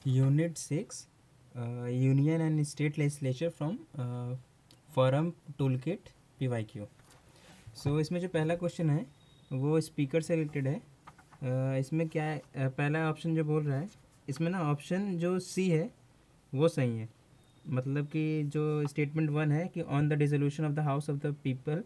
Unit 6, Union and State Legislature from Forum Toolkit PYQ. सो इसमें जो पहला क्वेश्चन है वो स्पीकर से रिलेटेड है। इसमें क्या है, पहला ऑप्शन जो बोल रहा है इसमें ना, ऑप्शन जो सी है वो सही है। मतलब कि जो स्टेटमेंट वन है कि on the dissolution of the house of the people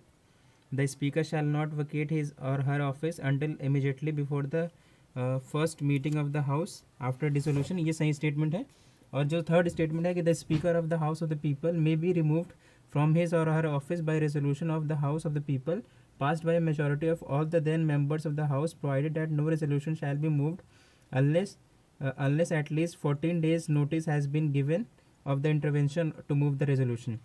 the speaker shall not vacate his or her office until immediately before the first meeting of the house after dissolution, ये सही statement है। और जो third statement है कि the speaker of the house of the people may be removed from his or her office by resolution of the house of the people passed by a majority of all the then members of the house, provided that no resolution shall be moved unless at least 14 days notice has been given of the intervention to move the resolution.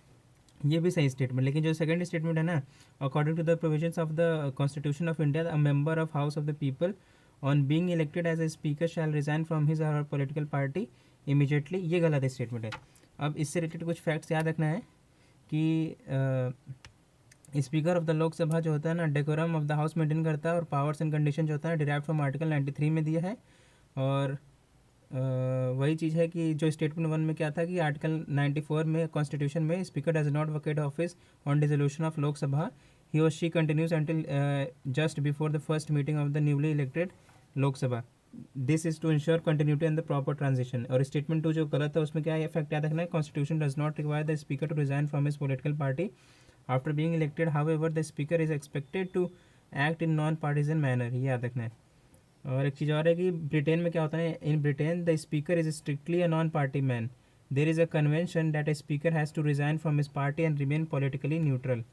ये भी सही statement. लेकिन जो second statement है ना, according to the provisions of the constitution of India a member of house of the people on being elected as a speaker shall resign from his or political party immediately, ये गलत statement है। अब इससे related कुछ facts याद रखना है कि स्पीकर ऑफ द लोकसभा जो होता है ना, decorum of the house maintain करता है और पावर्स एंड कंडीशन जो होता है डिराइव फ्रॉम आर्टिकल 93 में दिया है। और वही चीज़ है कि जो स्टेटमेंट वन में क्या था कि आर्टिकल 94 में कॉन्स्टिट्यूशन में speaker does not vacate office on dissolution of Lok Sabha, ही और she continues until just before the first meeting of the newly elected Lok Sabha. This is to ensure continuity and the proper transition. और statement two जो गलत है उसमें क्या है, fact याद रखना है, constitution does not require the speaker to resign from his political party after being elected, however the speaker is expected to act in non partisan manner, ये याद रखना है। और एक चीज़ और है कि ब्रिटेन में क्या होता है, in Britain the speaker is strictly a non party man, there is a convention that a speaker has to resign from his party and remain politically neutral.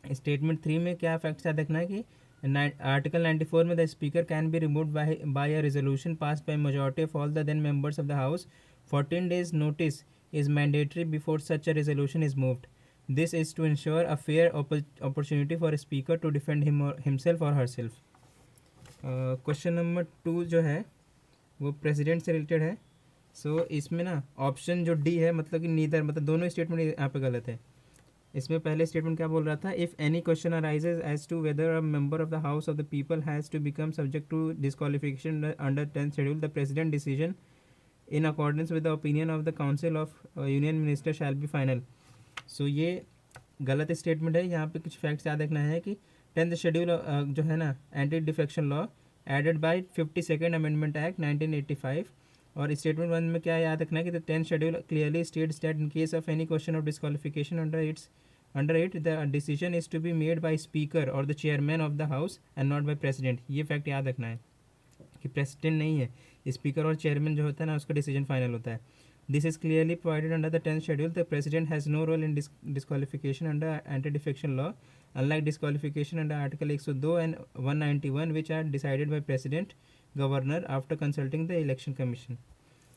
Statement three में क्या फैक्ट याद रखना है कि आर्टिकल 94 में the speaker can be removed by a resolution passed by majority of all the then members of the house, 14 days notice is mandatory before such a resolution is moved. This is to ensure a fair opportunity for a speaker to defend himself or herself. Question number two जो है वो president से related है। So इसमें ना option जो D है, मतलब कि नीदर, मतलब दोनों स्टेटमेंट यहाँ पे गलत है। इसमें पहले स्टेटमेंट क्या बोल रहा था, if any question arises as to whether a member of the house of the people has to become subject to disqualification under 10th schedule, the president decision in accordance with the opinion of the council of union minister shall be final. So ये गलत statement है। यहाँ पे कुछ facts याद रखना है कि 10th शेड्यूल जो है ना, anti defection law added by 52nd amendment act 1985। और स्टेटमेंट वन में क्या याद रखना है कि the 10th schedule clearly states that in case of any question of disqualification under it the decision is to be made by speaker or the chairman of the house and not by president. ये fact याद रखना है कि president नहीं है, speaker और chairman जो होता है ना उसका डिसीजन फाइनल होता है। This is clearly provided under the 10th schedule, the president has no role in disqualification under anti defection law unlike disqualification under article 102 and 191 which are decided by president governor after consulting the election commission,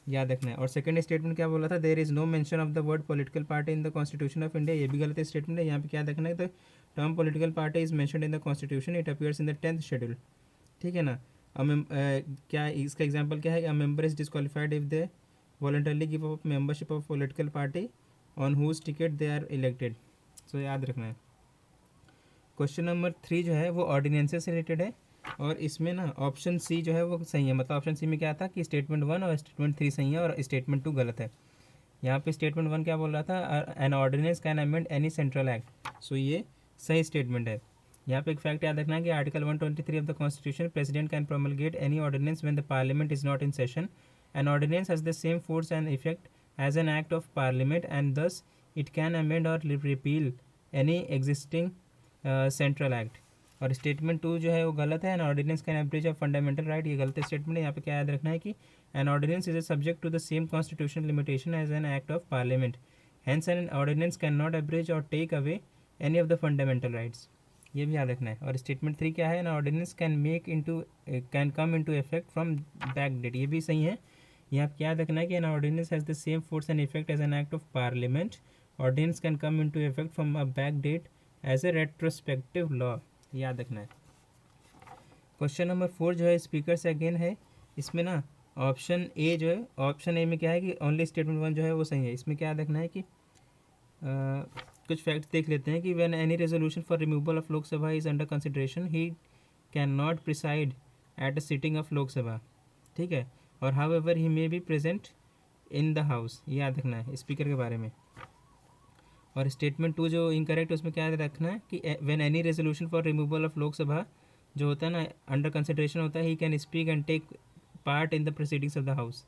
याद रखना है। और second statement क्या बोला था, there is no mention of the word political party in the constitution of India, ये भी गलत स्टेटमेंट है। यहाँ पे क्या देखना है, the term political party is mentioned in the constitution, it appears in the 10th schedule, ठीक है ना। क्या इसका एग्जाम्पल क्या है, a member is disqualified if they voluntarily give up membership of political party on whose ticket they are elected. So याद रखना है। क्वेश्चन नंबर थ्री जो है वो ऑर्डिनेंसेस से रिलेटेड है। और इसमें ना ऑप्शन सी जो है वो सही है, मतलब ऑप्शन सी में क्या था कि स्टेटमेंट वन और स्टेटमेंट थ्री सही है और स्टेटमेंट टू गलत है। यहाँ पे स्टेटमेंट वन क्या बोल रहा था, an ordinance can amend any central act. So ये सही स्टेटमेंट है। यहाँ पे एक फैक्ट याद रखना है कि article 123 of the constitution, president can promulgate any ordinance when the parliament is not in session. An ordinance has the same force and effect as an act of parliament and thus it can amend or repeal any existing central act. और statement two जो है वो गलत है, an ordinance can abridge of fundamental right, ये गलत statement है। यहाँ पे क्या याद रखना है कि an ordinance is a subject to the same constitutional limitation as an act of Parliament, hence an ordinance can not abridge or take away any of the fundamental rights, ये भी याद रखना है। और स्टेटमेंट थ्री क्या है, an ordinance can come into effect from back date, ये भी सही है। यहाँ पे क्या याद रखना है कि an ordinance has the same force and effect as an act of parliament, ordinance can come into effect from a back date as a retrospective law, याद रखना है। क्वेश्चन नंबर फोर जो है स्पीकर से अगेन है। इसमें ना option A जो है, ऑप्शन ए में क्या है कि ओनली स्टेटमेंट वन जो है वो सही है। इसमें क्या याद रखना है कि कुछ फैक्ट्स देख लेते हैं कि when any resolution for removal of Lok Sabha is under consideration he can not preside at a sitting of Lok Sabha, ठीक है। और how ever he may be present in the house, ये याद रखना है स्पीकर के बारे में। और स्टेटमेंट 2 जो इनकरेक्ट उसमें क्या याद रखना है कि when any resolution for removal of Lok Sabha जो होता है ना अंडर कंसिडरेशन होता है, he can speak and take part in the proceedings of the house.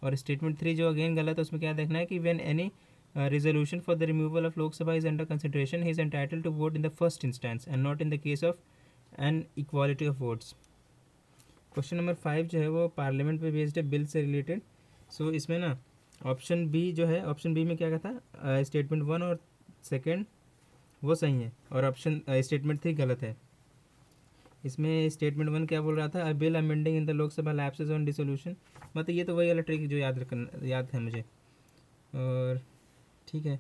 और स्टेटमेंट 3 जो अगेन गलत है उसमें क्या देखना है कि when any resolution for the removal of Lok Sabha is under consideration, he is entitled to vote in the first instance and not in the case of an equality of votes. Question number 5 जो है वो parliament पे based है, bill से related. सो इसमें ना option B जो है, ऑप्शन बी में क्या कहता है, स्टेटमेंट 1 और सेकंड वो सही है और ऑप्शन स्टेटमेंट 3 गलत है। इसमें स्टेटमेंट 1 क्या बोल रहा था, अ bill amending in the Lok Sabha lapses on dissolution, मतलब ये तो वही वाला ट्रिक जो याद है मुझे। और ठीक है,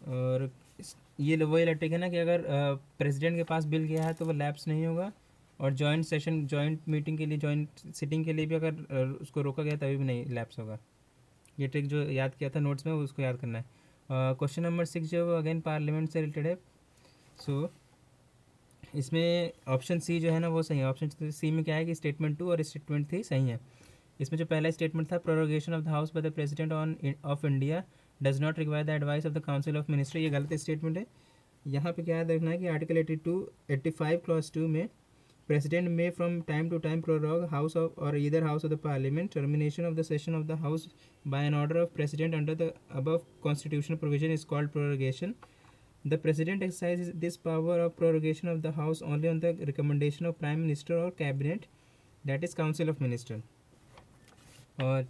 और ये वही लटक है ना कि अगर प्रेसिडेंट के पास बिल गया है तो वो लैप्स नहीं होगा, और जॉइंट सेशन जॉइंट मीटिंग के लिए जॉइंट सिटिंग के लिए भी अगर उसको रोका गया तभी भी नहीं लैप्स होगा। ये ट्रिक जो याद किया था नोट्स में उसको याद करना है। क्वेश्चन नंबर 6 जो है वो अगेन पार्लियामेंट से रिलेटेड है। सो इसमें ऑप्शन सी जो है ना वो सही है। ऑप्शन सी में क्या है कि स्टेटमेंट 2 और स्टेटमेंट 3 सही है। इसमें जो पहला स्टेटमेंट था, prorogation of the house bye the president of India does not require the advice of the council of minister, ये गलत स्टेटमेंट है। यहाँ पे क्या याद रखना है कि आर्टिकल 85 क्लॉज 2 में President may from time to time prorogue house of or either house of the Parliament termination of the session of the house by an order of President under the above constitutional provision is called prorogation. The President exercises this power of prorogation of the House only on the recommendation of Prime Minister or Cabinet, that is Council of Minister। और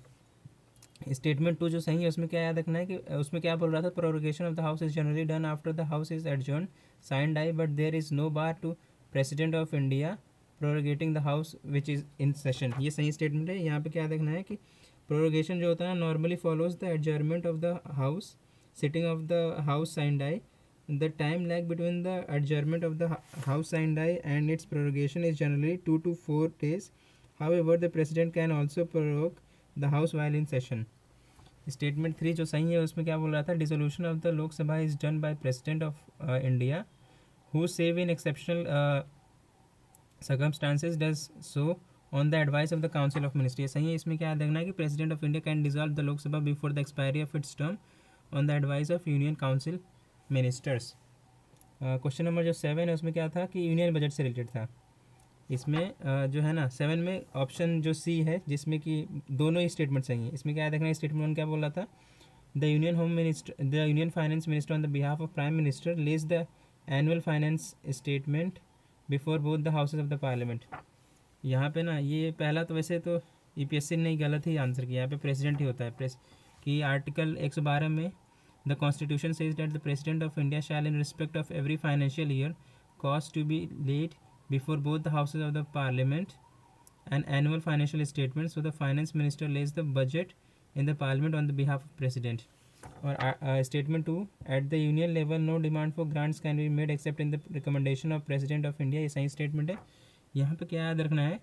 statement 2 जो सही है उसमें क्या याद रखना है कि उसमें क्या बोल रहा था, prorogation of the house is generally done after the house is adjourned sine die but there is no bar to President of India proroguing the house which is in session, ये सही स्टेटमेंट है। यहाँ पे क्या याद रखना है कि प्रोरोगेशन जो होता है normally follows the adjournment of the house sitting of the house signed I. The time lag between the adjournment of the House signed die and its prorogation is generally 2 to 4 days. However, the President can also prorogue the House while in session. Statement 3 जो सही है उसमें क्या बोल रहा था, dissolution of the Lok Sabha is done by President of India who save in exceptional circumstances does so on the advice of the Council of Ministry। सही है, इसमें क्या देखना है कि President of India can dissolve the Lok Sabha before the expiry of its term on the advice of Union Council ministers. Question number जो 7 है उसमें क्या था कि यूनियन बजट से रिलेटेड था। इसमें जो है ना 7 में ऑप्शन जो सी है जिसमें कि दोनों ही स्टेटमेंट सही है। इसमें क्या देखना है, स्टेटमेंट 1 क्या बोल रहा था, the union finance minister on the behalf of prime minister Lay's the annual finance statement before both the houses of the parliament. यहाँ पे ना ये पहला तो वैसे तो यूपीएससी ने गलत ही आंसर किया, यहाँ पे प्रेसिडेंट ही होता है। प्रेस की आर्टिकल 112 में the constitution says that the president of India shall in respect of every financial year cause to be laid before both the houses of the parliament an annual financial statement, so the finance minister lays the budget in the parliament on the behalf of president। और statement 2, at the union level no demand for grants can be made except in the recommendation of president of India, ये सही statement है। यहाँ पे क्या याद रखना है,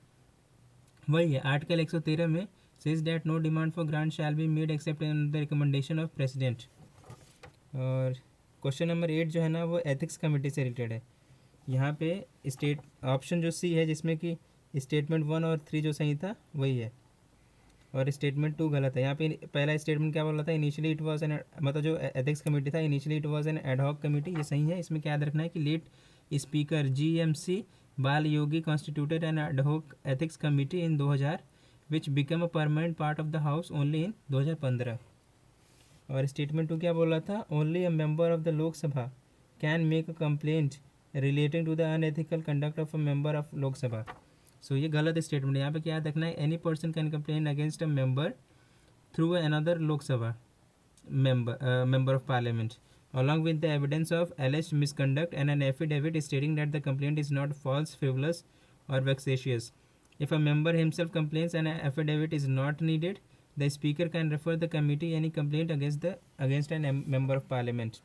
वही है आर्टिकल 113 में says that no demand for grant shall be made except in the recommendation of president। और क्वेश्चन नंबर 8 जो है ना वो एथिक्स कमेटी से रिलेटेड है। यहाँ पे स्टेट ऑप्शन जो सी है जिसमें कि स्टेटमेंट 1 और 3 जो सही था वही है और स्टेटमेंट 2 गलत है। यहाँ पे पहला स्टेटमेंट क्या बोल रहा था, इनिशियली इट वाज एन, मतलब जो एथिक्स कमेटी था initially it was an ad hoc committee, ये सही है। इसमें क्या याद रखना है कि late Speaker GMC Balayogi constituted an ad hoc ethics committee in 2000 which become a permanent part of the house only in 2015। और स्टेटमेंट 2 क्या बोल रहा था, only a member of the Lok Sabha can make a complaint relating to the unethical conduct of a member of Lok Sabha. सो ये गलत statement है। यहाँ पे क्या याद रखना है, any person can complain against a member through another Lok Sabha member of parliament along with the evidence of alleged misconduct and an affidavit stating that the complaint is not false, frivolous or vexatious। If a member himself complains and an affidavit is not needed, the speaker can refer the committee any complaint against an member of parliament।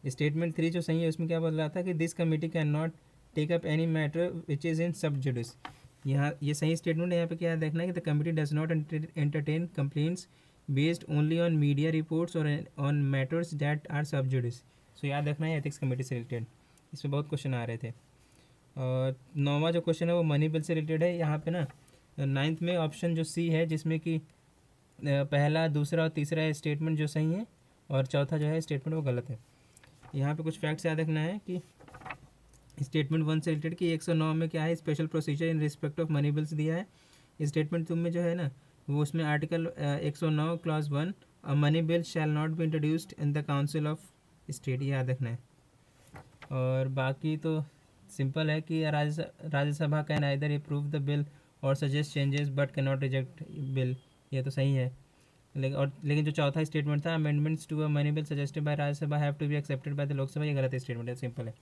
Statement 3 जो सही है उसमें क्या बोल रहा था कि this committee can not take up any matter which is in sub judice. यहाँ ये सही स्टेटमेंट है। यहाँ पे क्या देखना है कि the committee does not entertain complaints based only on media reports और ऑन मैटर्स दैट आर सब जुडिस। सो याद रखना है एथिक्स कमेटी से रिलेटेड, इसमें बहुत क्वेश्चन आ रहे थे। और 9वां जो क्वेश्चन है वो मनी बिल से रिलेटेड है। यहाँ पे ना नाइन्थ में ऑप्शन जो सी है, जिसमें कि पहला, दूसरा और तीसरा स्टेटमेंट जो सही है और चौथा जो है स्टेटमेंट वो गलत है। यहाँ पे कुछ फैक्ट्स याद रखना है कि स्टेटमेंट 1 से रिलेटेड कि 109 में क्या है, special procedure in respect of money bills दिया है। स्टेटमेंट 2 में जो है ना, वो उसमें article 109 clause 1, a money bill shall not be introduced in the council of state, ये याद रखना है। और बाकी तो सिंपल है कि Rajya Sabha can either approve the bill or suggest changes but can not reject bill, ये तो सही है। लेकिन जो चौथा स्टेटमेंट था, amendments to a money bill suggested by Rajya Sabha have to be accepted by the Lok Sabha, ये गलत स्टेटमेंट है, सिंपल है।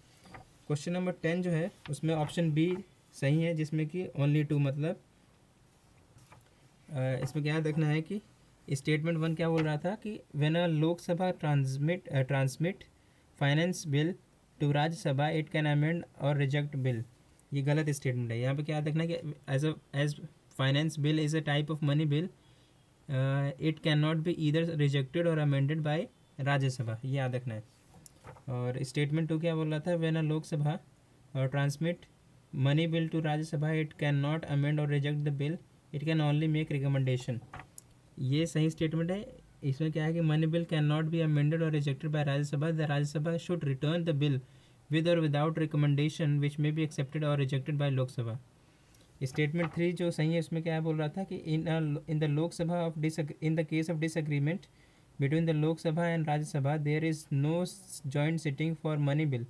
क्वेश्चन नंबर 10 जो है उसमें ऑप्शन बी सही है, जिसमें कि ओनली टू, मतलब इसमें क्या देखना है कि स्टेटमेंट 1 क्या बोल रहा था कि when a Lok Sabha transmit finance bill to Rajya Sabha it can amend और रिजेक्ट बिल, ये गलत स्टेटमेंट है। यहाँ पे क्या देखना है कि as finance bill is a type of money bill, it can not be either rejected और अमेंडेड बाय राज्यसभा, ये याद रखना है। और स्टेटमेंट 2 क्या बोल रहा था, when a Lok Sabha transmit money bill to Rajya Sabha it can not amend और reject the bill, it can only make recommendation, ये सही स्टेटमेंट है। इसमें क्या है कि money bill can not be amended or rejected by Rajya Sabha, the Rajya Sabha should return the bill with or without recommendation which may be accepted or rejected by Lok Sabha. Statement 3 जो सही है, उसमें क्या बोल रहा था कि इन the Lok Sabha of in the case of disagreement between the Lok Sabha and Rajya Sabha there is no joint sitting for money bill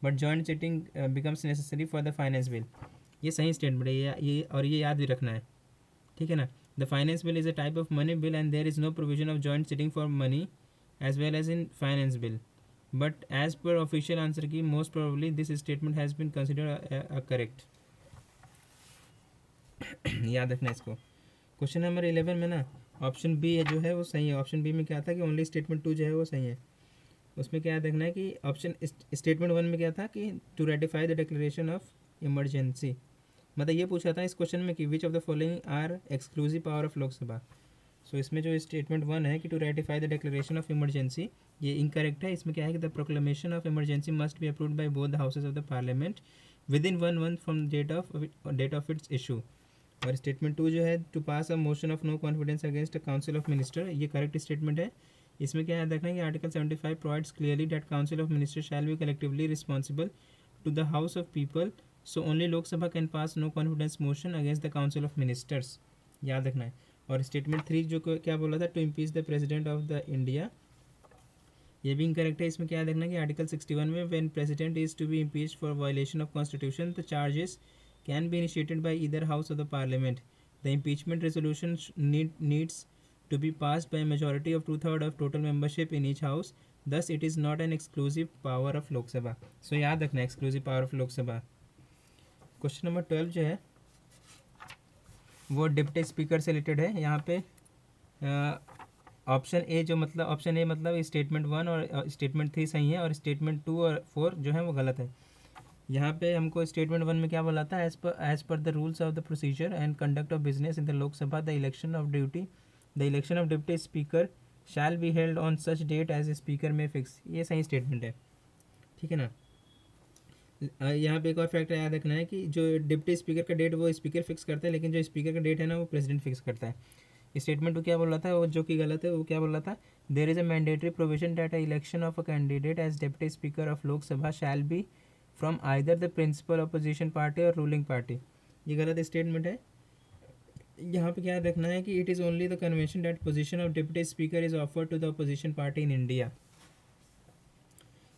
but joint sitting becomes necessary for the finance bill, ये सही statement है, ये और ये याद भी रखना है, ठीक है ना। The finance bill is a type of money bill and there is no provision of joint sitting for money as well as in finance bill, but as per official answer key most probably this statement has been considered correct, याद रखना इसको। Question number 11 में ना option B जो है वो सही है। ऑप्शन बी में क्या था कि ओनली स्टेटमेंट 2 जो है वो सही है। उसमें क्या देखना है कि ऑप्शन स्टेटमेंट 1 में क्या था कि to ratify the declaration of emergency, मतलब ये पूछा था इस क्वेश्चन में कि which of the following are exclusive power of Lok Sabha. सो इसमें जो स्टेटमेंट 1 है कि to ratify the declaration of emergency, ये इनकरेक्ट है। इसमें क्या है कि the proclamation of emergency must be approved by both the houses of the Parliament within 1 month from date of its issue. और स्टेटमेंट 2 जो है to pass a motion of no confidence against a council of minister, ये correct statement है। इसमें क्या याद रखना है कि article 75 provides clearly that council of minister shall be collectively responsible to the house of people, so only Lok Sabha can pass no confidence motion against the council of ministers, याद रखना है। और स्टेटमेंट 3 जो क्या बोला था, to impeach the president of the India, ये भी इनकरेक्ट है। इसमें क्या देखना है कि आर्टिकल 61 में when president is to be impeached for violation of constitution the charges can be initiated by either house of the parliament. The impeachment resolution needs to be passed by a majority of 2/3 of total membership in each house. Thus, it is not an exclusive power of Lok Sabha. So याद रखना exclusive power of Lok Sabha. Question number 12 जो है वो deputy speaker से related है। यहाँ पे option A जो मतलब ऑप्शन ए मतलब स्टेटमेंट 1 और स्टेटमेंट 3 सही है और स्टेटमेंट 2 और 4 जो है वो गलत है। यहाँ पे हमको स्टेटमेंट 1 में क्या बोला था, as per the rules of the procedure and conduct of business in the Lok Sabha the election of deputy speaker shall be held on such date as a speaker में फिक्स, ये सही स्टेटमेंट है, ठीक है ना। यहाँ पे एक और फैक्टर याद रखना है कि जो डिप्टी स्पीकर का डेट वो स्पीकर फिक्स करता है, लेकिन जो स्पीकर का डेट है ना वो प्रेसिडेंट फिक्स करता है। स्टेटमेंट को क्या बोल रहा था, वो जो कि गलत है, वो क्या बोल रहा था, there is a mandatory provision that a election of a candidate as deputy speaker of Lok Sabha shall be from either the principal opposition party और रूलिंग पार्टी, ये गलत स्टेटमेंट है। यहाँ पे क्या रखना है कि it is only the convention that position of deputy speaker is offered to the opposition party in India.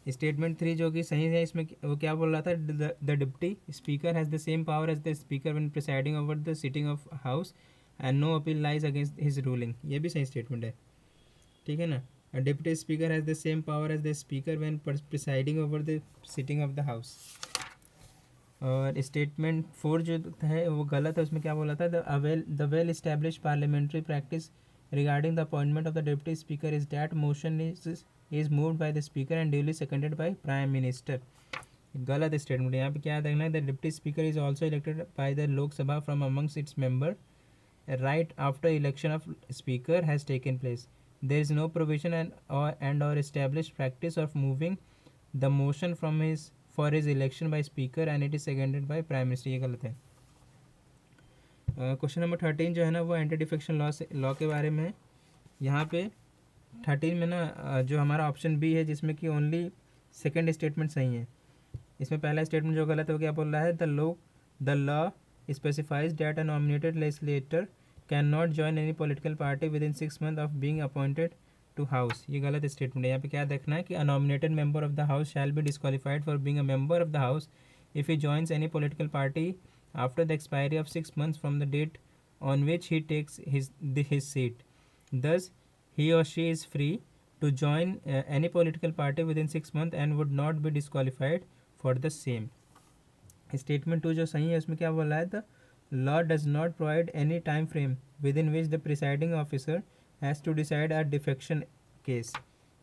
Statement 3 जो कि सही है, इसमें वो क्या बोल रहा था, the deputy speaker has the same power as the speaker when presiding over the sitting of house and no appeal lies against his ruling, ये भी सही स्टेटमेंट है, ठीक है ना। Deputy speaker has the same power as the speaker when presiding over the sitting of the house. और statement 4 जो है वो गलत है। उसमें क्या बोला था, the well established parliamentary practice regarding the appointment of the deputy speaker is that motion is moved by the Speaker and duly seconded by Prime Minister, गलत स्टेटमेंट। यहाँ पे क्या देखना है, the deputy speaker is also elected by the Lok Sabha from amongst its member right after election of Speaker has taken place, there is no provision and or established practice of moving the motion from his for his election by Speaker and it is seconded by Prime Minister, ये गलत है। Question number 13 जो है ना वो anti defection law के बारे में है। यहाँ पे 13 में ना जो हमारा ऑप्शन बी है जिसमें कि ओनली सेकेंड स्टेटमेंट सही है। इसमें पहला स्टेटमेंट जो गलत है वो क्या बोल रहा है, the law specifies that a nominated legislator can not join any political party within 6 month of being appointed to house. ये गलत स्टेटमेंट है। यहाँ पे क्या देखना है कि a nominated member of the house shall be disqualified for being a member of the house if he joins any political party after the expiry of 6 months from the date on which he takes his seat. Thus, he or she is free to join any political party within 6 months and would not be disqualified for the same. Statement 2 जो सही है उसमें क्या बोला है, the law does not provide any time frame within which the presiding officer has to decide a defection case.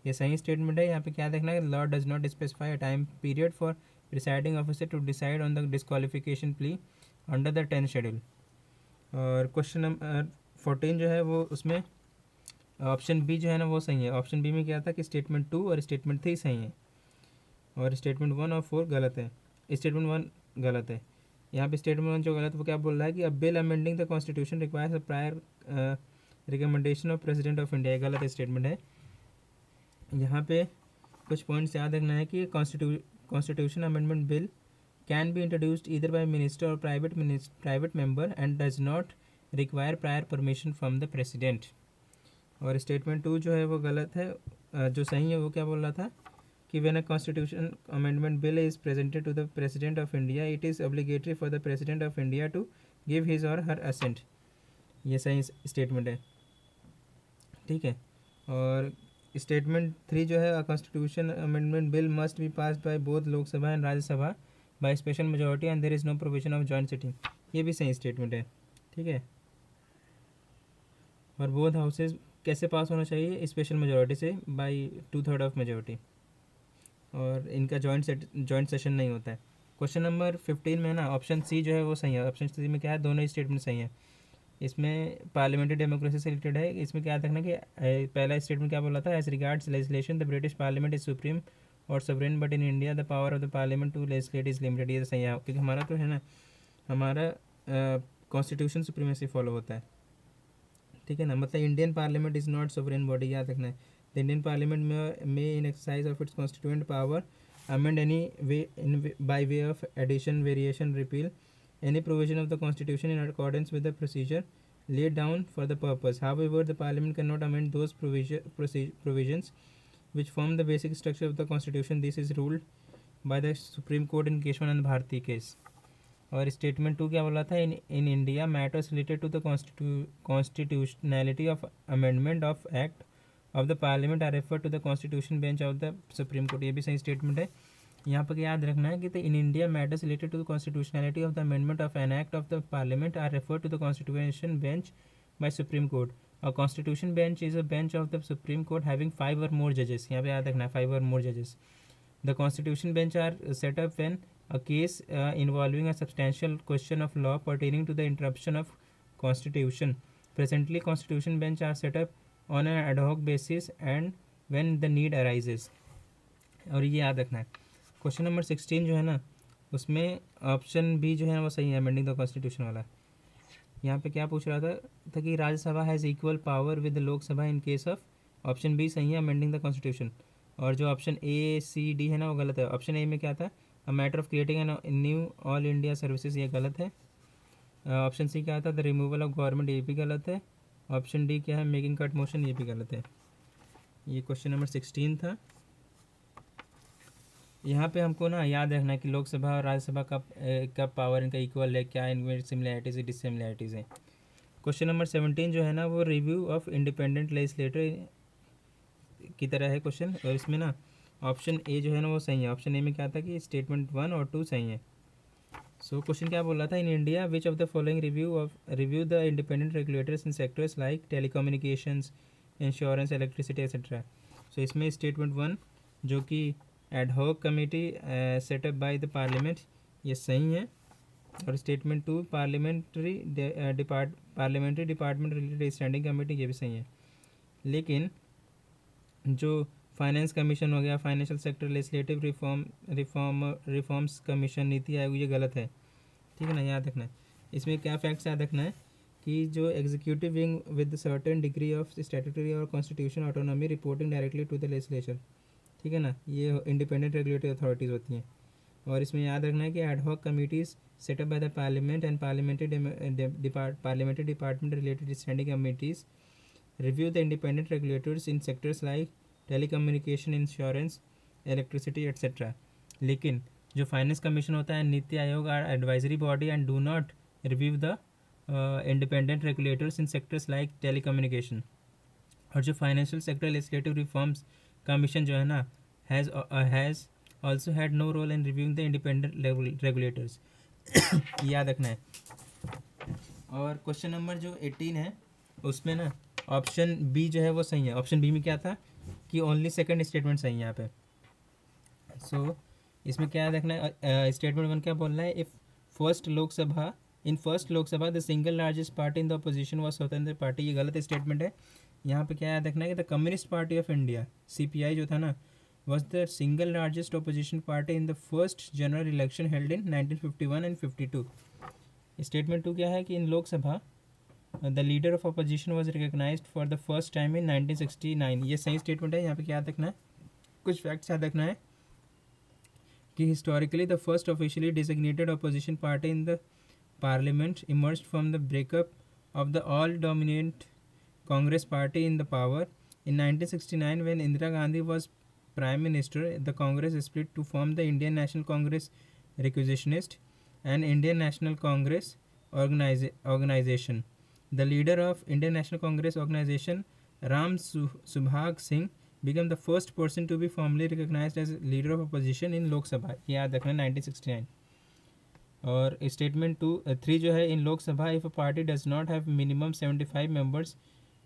ये सही statement है। यहाँ पे क्या देखना है, law does not specify a time period for presiding officer to decide on the disqualification plea under the 10th schedule. और question number 14 जो है वो उसमें ऑप्शन बी जो है ना वो सही है। ऑप्शन बी में क्या था कि स्टेटमेंट 2 और स्टेटमेंट 3 सही है और स्टेटमेंट 1 और 4 गलत है। स्टेटमेंट 1 गलत है। यहाँ पे स्टेटमेंट 1 जो गलत है वो क्या बोल रहा है कि अ bill amending the constitution requires a prior recommendation of president of India. गलत स्टेटमेंट है। यहाँ पे कुछ पॉइंट्स याद रखना है कि constitution amendment bill can be introduced either by minister or private member and does not require prior permission from the president. और स्टेटमेंट 2 जो है वो गलत है। जो सही है वो क्या बोल रहा था कि when a constitution amendment bill is presented to the president of India it is obligatory for the president of India to give his or her assent. ये सही स्टेटमेंट है, ठीक है। और स्टेटमेंट 3 जो है, constitution amendment bill must be passed by both Lok Sabha and Rajya Sabha by special majority and there is no provision of joint sitting. ये भी सही स्टेटमेंट है, ठीक है। और बोथ हाउसेज कैसे पास होना चाहिए, स्पेशल मेजोरिटी से बाय 2/3 ऑफ मेजोरिटी, और इनका जॉइंट सेशन नहीं होता है। क्वेश्चन नंबर 15 में ना ऑप्शन सी जो है वो सही है। ऑप्शन सी में क्या है, दोनों ही स्टेटमेंट सही है। इसमें पार्लियामेंट्री डेमोक्रेसी से रिलेटेड है। इसमें क्या देखना कि पहला स्टेटमेंट क्या बोला था, as regards legislation the British Parliament is supreme or sovereign but in India the power of the Parliament to legislate is limited. ये सही है क्योंकि हमारा तो है ना, हमारा कॉन्स्टिट्यूशन सुप्रीमेसी फॉलो होता है, ठीक है ना। मतलब Indian Parliament is not sovereign body, याद रखना है। The Indian Parliament may in exercise of its constituent power amend any way in by way of addition, variation, repeal any provision of the constitution in accordance with the procedure laid down for the purpose. However, the parliament cannot amend those provisions which form the basic structure of the constitution. This is ruled by the Supreme Court in Keshavananda Bharati case. और statement 2 क्या बोला था, in India matters related to the constitutionality of amendment of act of the parliament are refer to the constitution bench of the supreme court. ये भी सही statement है। यहाँ पर याद रखना है कि in India matters related to the constitutionality of the amendment of an act of the parliament are refer to the constitution bench by Supreme Court. और constitution bench is a bench of the supreme Court having 5 और more जजेस। यहाँ पे याद रखना है 5 और more जजेस। The constitution bench are set up when a case involving a substantial question of law pertaining to the interruption of constitution. Presently constitution bench are set up on an ad hoc basis and when the need arises. और ये याद रखना है। Question number 16 जो है ना उसमें option B जो है वो सही है, अमेंडिंग द कॉन्स्टिट्यूशन वाला। यहाँ पे क्या पूछ रहा था कि Rajya Sabha has equal power with Lok Sabha in case of, option B सही है, अमेंडिंग द कॉन्स्टिट्यूशन। और जो ऑप्शन ए सी डी है ना वो गलत है। ऑप्शन ए में क्या था, a matter of creating an knew all India services, ये गलत है। ऑप्शन सी क्या था, द रिमूवल ऑफ गवर्नमेंट, ये भी गलत है। ऑप्शन डी क्या है, मेकिंग कट मोशन, ये भी गलत है। ये क्वेश्चन नंबर 16 था। यहाँ पे हमको ना याद रखना है कि लोकसभा और राज्यसभा का पावर इनका इक्वल है, क्या इनमें सिमिलैरिटीज़ डिससिमिलैरिटीज़ हैं। क्वेश्चन नंबर 17 जो है ना वो रिव्यू ऑफ इंडिपेंडेंट लेजिस्लेटर की तरह है क्वेश्चन, और इसमें ना ऑप्शन ए जो है ना वो सही है। ऑप्शन ए में क्या था कि स्टेटमेंट 1 और 2 सही है। सो क्वेश्चन क्या बोल रहा था, in India which of the following review the independent regulators in sectors like telecommunications, insurance, electricity etcetera. सो इसमें स्टेटमेंट 1 जो कि ad hoc committee set up by the parliament, ये सही है। और statement 2 parliamentary department related standing committee, ये भी सही है। लेकिन जो फाइनेंस कमीशन हो गया, financial sector legislative reforms commission, NITI Aayog, ये गलत है, ठीक है ना, याद रखना है। इसमें क्या फैक्ट्स याद रखना है कि जो executive wing with certain degree of statutory or constitution autonomy reporting directly to the legislature, ठीक है ना, ये इंडिपेंडेंट रेगुलेटरी अथॉरिटीज़ होती हैं। और इसमें याद रखना है कि ad hoc committees set up by the parliament and parliamentary department related standing committees review the independent regulators in sectors like telecommunication, insurance, electricity etcetera. लेकिन जो फाइनेंस कमीशन होता है, Niti Aayog are advisory body and do not review the independent regulators in sectors like telecommunication. और जो financial sector legislative reforms commission जो है ना, has also had no role in reviewing the independent regulators. याद रखना है। और क्वेश्चन नंबर जो 18 है उसमें ना ऑप्शन बी जो है वो सही है। ऑप्शन बी में क्या था कि ओनली सेकंड स्टेटमेंट सही है यहाँ पे। सो इसमें क्या याद रखना है, स्टेटमेंट 1 क्या बोल रहा है, if first Lok Sabha the single largest party in the opposition was स्वतंत्र पार्टी। ये गलत स्टेटमेंट है। यहाँ पे क्या याद रखना है कि the communist party of India CPI जो था ना was the single largest opposition party in the first general election held in 1951 and 52. Statement 2 क्या है कि इन Lok Sabha the leader of opposition was recognized for the first time in 1969। ये सही statement है। यहाँ पे क्या याद रखना है, कुछ फैक्ट्स याद रखना है कि historically the first officially designated opposition party in the parliament emerged from the breakup of the all dominant Congress party in the power in 1969 when Indira Gandhi was Prime Minister. The Congress split to form the Indian National Congress Requisitionist and Indian National Congress Organization. The leader of Indian National Congress Organization, Ram Subhag Singh, became the first person to be formally recognized as leader of opposition in Lok Sabha। ये याद रखना 1969। और statement 3 जो है, in Lok Sabha if a party does not have minimum 75 members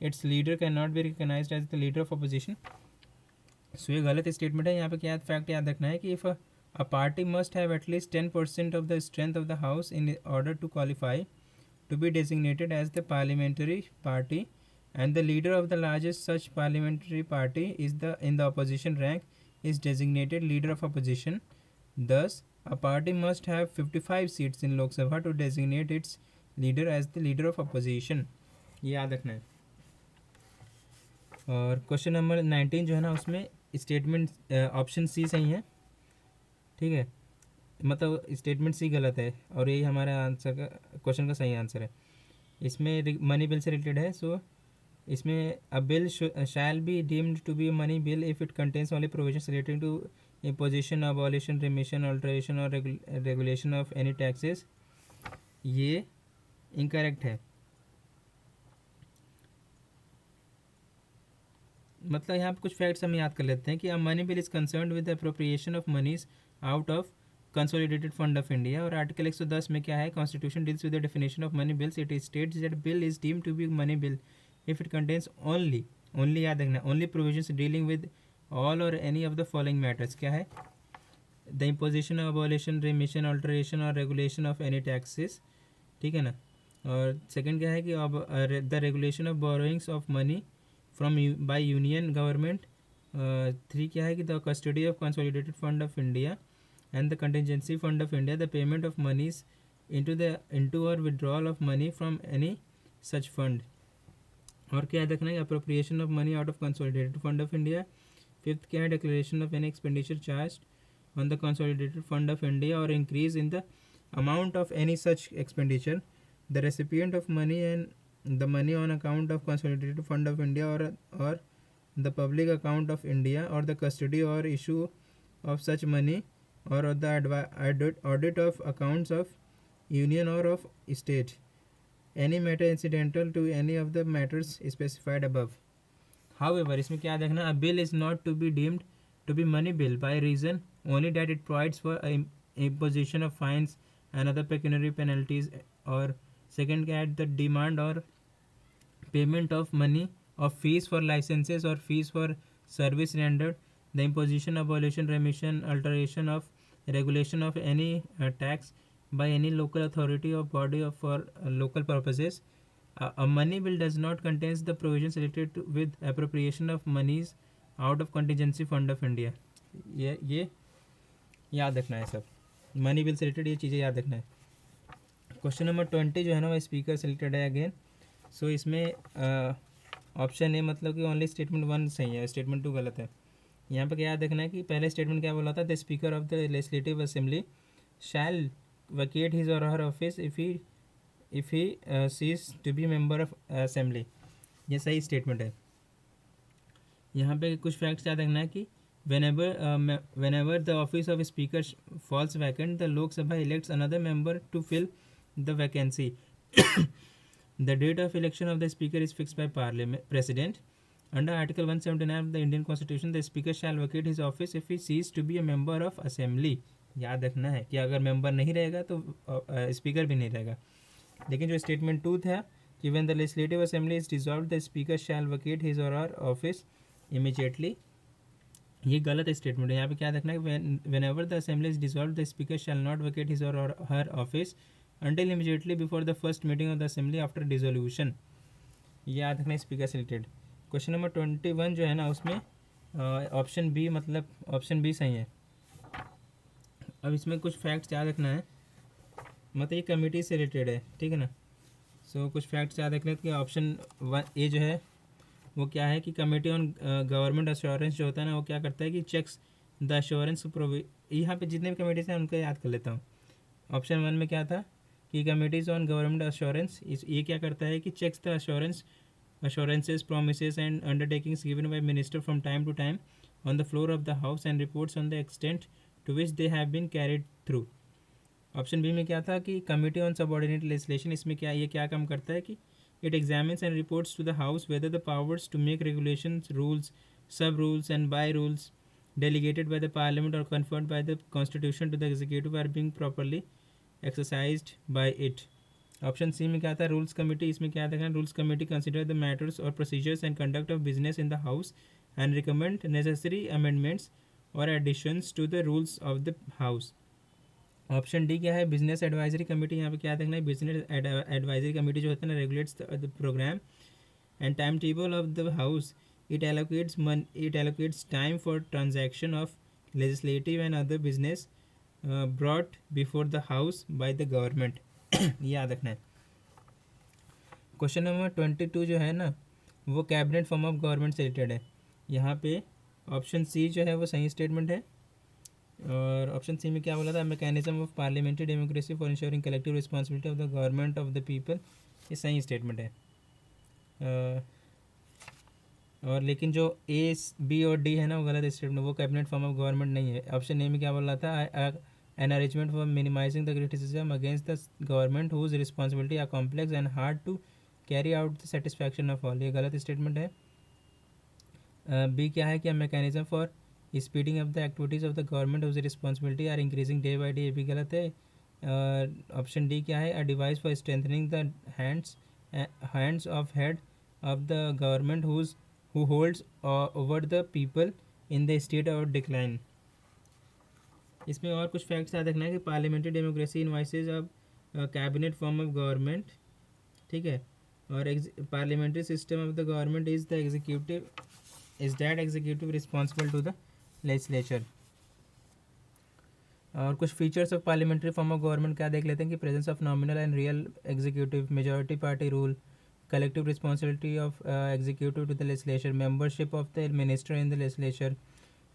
its leader can not be recognised as the leader of opposition. सो ये गलत statement है। यहाँ पे क्या फैक्ट याद रखना है कि if a party must have at least 10% of the strength of the house in order to qualify to be designated as the parliamentary party and the leader of the largest such parliamentary party is the in the opposition rank is designated leader of opposition. Thus, a party must have 55 seats in Lok Sabha to designate its leader as the leader of opposition। ये याद रखना है। और question number 19 जो है ना, उसमें statement option C सही है, ठीक है, मतलब स्टेटमेंट सी गलत है और यही हमारा आंसर का क्वेश्चन का सही आंसर है। इसमें मनी बिल से रिलेटेड है। सो इसमें a bill shall be deemed to be money bill if it contains only provisions relating to imposition, abolition, remission, alteration or regulation of any taxes। ये incorrect है। मतलब यहाँ पे कुछ फैक्ट्स हम याद कर लेते हैं कि a money bill is concerned with appropriation of moneys out of consolidated fund of India. और आर्टिकल 110 में क्या है, constitution deals with the definition of money bills. It states that bill is deemed to be money bill if it contains only याद रखना, only provisions dealing with all or any of the following matters. क्या है, the imposition, abolition, remission, alteration or regulation of any taxes, ठीक है ना। और second क्या है कि the regulation of borrowings of money from by union government. 3 क्या है कि the custody of consolidated fund of India and the contingency fund of India, the payment of moneys into or withdrawal of money from any such fund. और क्या देखना है, appropriation of money out of consolidated fund of India. 5th क्या है, declaration of any expenditure charge on the consolidated fund of India or increase in the amount of any such expenditure. The recipient of money and the money on account of consolidated fund of India or the public account of India or the custody or issue of such money or the audit of accounts of union or of state. Any matter incidental to any of the matters specified above. However, इसमें क्या देखना, a bill is not to be deemed to be money bill by reason only that it provides for imposition of fines and other pecuniary penalties। और second क्या है, the demand or payment of money of fees for licenses or fees for service rendered, the imposition, abolition, remission, alteration of regulation of any tax by any local authority or body for local purposes। A money bill does not contains the provisions related with appropriation of monies out of contingency fund of India। ये याद रखना है सब, money bill से related ये चीज़ें याद रखना है। क्वेश्चन नंबर 20 जो है ना वो स्पीकर सेलेक्टेड है अगेन। सो इसमें ऑप्शन ए मतलब कि ओनली स्टेटमेंट 1 सही है, स्टेटमेंट 2 गलत है। यहाँ पे क्या देखना है कि पहले स्टेटमेंट क्या बोला था, the speaker of the legislative assembly shall vacate his or her office if he ceases to be member of assembly. ये सही स्टेटमेंट है। यहाँ पे कुछ फैक्ट्स याद रखना है कि whenever the office of speaker falls vacant, the Lok Sabha elects another member to fill the vacancy. The date of election of the speaker is fixed by Parliament President. Under Article 179 of the Indian Constitution, the speaker shall vacate his office if he ceases to be a member of assembly. याद रखना है कि अगर member नहीं रहेगा तो speaker भी नहीं रहेगा। लेकिन जो स्टेटमेंट 2 था कि when the legislative assembly is dissolved, the speaker shall vacate his or her office immediately, ये गलत स्टेटमेंट है। यहाँ पे क्या रखना है, whenever the assembly is dissolved, the speaker shall not vacate his or her office until immediately before the first meeting of the assembly after dissolution। ये याद रखना है स्पीकर सेलेक्टेड। क्वेश्चन नंबर 21 जो है ना उसमें ऑप्शन बी मतलब option B सही है। अब इसमें कुछ फैक्ट्स याद रखना है, मतलब ये कमेटी से रिलेटेड है, ठीक है ना। सो कुछ फैक्ट्स याद रखना है कि ऑप्शन ए जो है वो क्या है कि कमेटी ऑन गवर्नमेंट अश्योरेंस जो होता है ना वो क्या करता है कि चेक्स द अश्योरेंस यहाँ पे जितने भी कमेटीज हैं उनको याद कर लेता हूँ। ऑप्शन 1 में क्या था कि कमेटीज ऑन गवर्नमेंट अश्योरेंस, ये क्या करता है कि checks the assurances, promises and undertakings given by minister from time to time on the floor of the house and reports on the extent to which they have been carried through। Option B में क्या था कि committee on subordinate legislation, इसमें क्या काम करता है कि it examines and reports to the house whether the powers to make regulations, rules, sub rules and by rules delegated by the parliament or conferred by the constitution to the executive are being properly exercised by it। Option C में क्या था, rules committee, इसमें क्या देखना, rules committee consider the matters or procedures and conduct of business in the house and recommend necessary amendments or additions to the rules of the house. Option D क्या है, business advisory committee. यहाँ पे क्या देखना है, business advisory committee जो होता है ना regulates the programme and time table of the house. It allocates time for transaction of legislative and other business brought before the house by the government। ये याद रखना है। क्वेश्चन नंबर 22 जो है ना वो कैबिनेट फॉर्म ऑफ गवर्नमेंट से related है। यहाँ पे ऑप्शन सी जो है वो सही स्टेटमेंट है। और ऑप्शन सी में क्या बोला था, mechanism of parliamentary democracy for ensuring collective responsibility of the government of the people, ये सही स्टेटमेंट है। और लेकिन जो ए बी और डी है ना वो गलत स्टेटमेंट, वो कैबिनेट फॉर्म ऑफ गवर्नमेंट नहीं है। ऑप्शन ए में क्या बोल रहा था, an arrangement for minimising the criticism against the government whose responsibility are complex and hard to carry out the satisfaction of all, ये गलत स्टेटमेंट है। बी क्या है कि mechanism for speeding of the activities of the government whose responsibility are increasing day by day, ये भी गलत है। ऑप्शन डी क्या है, a device for strengthening the hands of head of the government who holds over the people in the state of decline। इसमें और कुछ facts याद रखना है कि parliamentary democracy envisages of cabinet form of government, ठीक है। और parliamentary system of the government is the executive is that executive responsible to the legislature. और कुछ features of parliamentary form of government क्या देख लेते हैं कि presence of nominal and real executive, majority party rule, collective responsibility of executive to the legislature, membership of the minister in the legislature,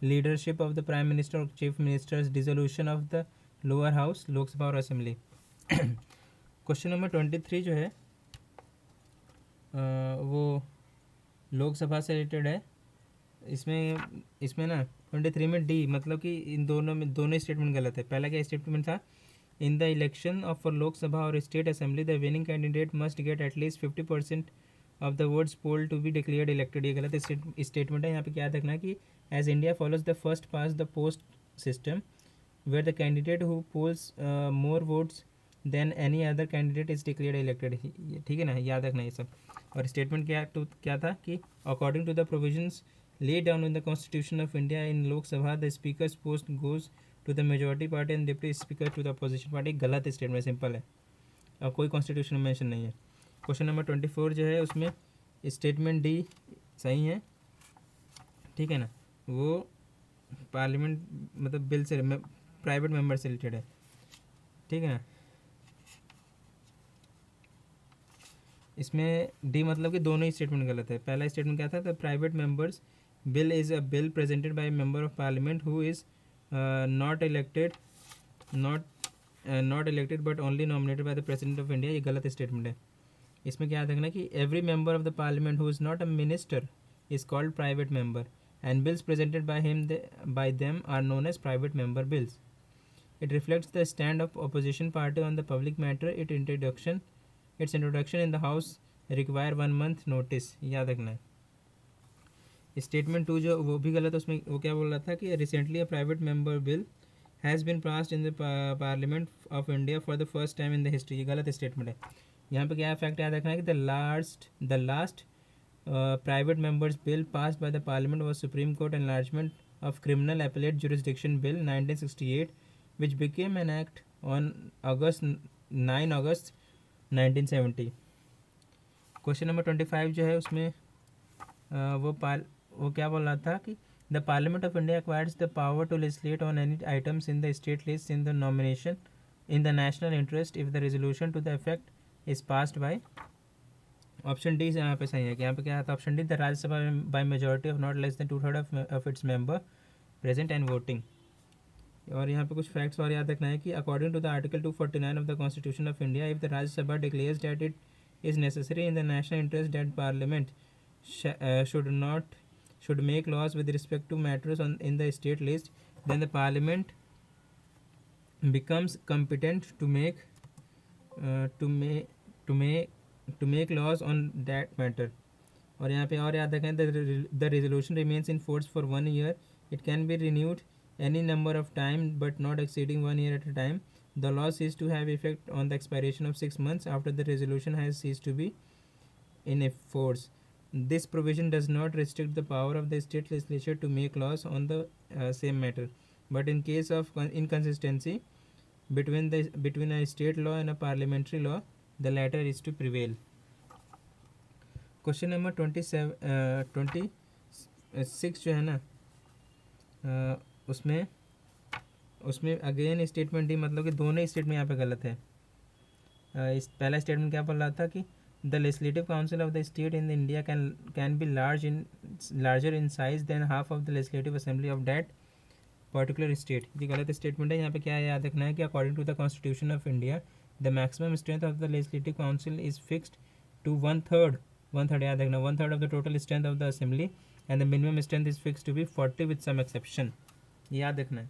leadership of the prime minister or chief ministers, dissolution of the lower house, lok sabha और assembly। Question number 23 जो है वो लोकसभा से related है। इसमें ना 23 में D मतलब कि इन दोनों स्टेटमेंट गलत है। पहला क्या स्टेटमेंट था, in the election of for Lok Sabha or state assembly the winning candidate must get at least 50% of the votes polled to be declared elected, ये गलत स्टेटमेंट है। यहाँ पे क्या रखना है कि as India follows the first past the post system where the candidate who polls more votes than any other candidate is declared elected, ठीक है ना, याद रखना ये सब। और स्टेटमेंट क्या था कि according to the provisions laid down in the constitution of India in Lok Sabha the speaker's post goes to the majority party and deputy speaker to the opposition party, गलत स्टेटमेंट, सिंपल है, अब कोई constitution में mention नहीं है। Question number 24 जो है उसमें स्टेटमेंट डी सही है, ठीक है ना, वो पार्लियामेंट मतलब बिल से प्राइवेट मेंबर से रिलेटेड है, ठीक है ना। इसमें डी मतलब कि दोनों ही स्टेटमेंट गलत है। पहला स्टेटमेंट क्या था, the private members bill is a bill presented by member of parliament who is not elected not elected but only nominated by the president of India, ये गलत स्टेटमेंट है। इसमें क्या याद रखना कि every member of the parliament who is not a minister is called private member and bills presented by him by them are known as private member bills. It reflects the stand of opposition party on the public matter. Its introduction in the House require 1 month notice. याद रखना है. Statement 2 जो वो भी गलत है, उसमें वो क्या बोल रहा था कि recently a private member bill has been passed in the parliament of India for the first time in the history. ये गलत स्टेटमेंट है. यहाँ पे क्या फैक्ट याद रखना है कि the last private members bill passed by the parliament was supreme court enlargement of criminal appellate jurisdiction bill 1968 which became an act on 9 August 1970. Question number 25 जो है उसमें वो क्या बोल रहा था कि the parliament of India acquires the power to legislate on any items in the state list in the nomination in the national interest if the resolution to the effect is passed by. Option D यहाँ पे सही है कि यहाँ पे क्या था, option D the Rajya Sabha by majority of not less than 2/3 of its member present and voting. और यहाँ पे कुछ फैक्ट्स और याद रखना है कि according to the article 249 of the constitution of India, if the Rajya Sabha declares that it is necessary in the national interest that parliament should make laws with respect to matters in the state list, then the parliament becomes competent to make laws on that matter. और यहाँ पे और याद रखें, the resolution remains in force for 1 year. It can be renewed any number of time but not exceeding 1 year at a time. The law ceases to have effect on the expiration of 6 months after the resolution has ceased to be in force. This provision does not restrict the power of the state legislature to make laws on the same matter, but in case of inconsistency between a state law and a parliamentary law, the latter is to prevail. Question number 26 जो है ना, उसमें again statement D मतलब कि दोनों statement यहाँ पे गलत है. इस पहला स्टेटमेंट क्या बोल रहा था कि the legislative council of the state in India can be larger in size than half of the legislative assembly of that particular state. ये गलत स्टेटमेंट है. यहाँ पे क्या याद रखना है कि according to the constitution of India the maximum strength of the legislative council is fixed to one third याद रखना, 1/3 of the total strength of the assembly and the minimum strength is fix to be 40 with some exception. याद रखना है.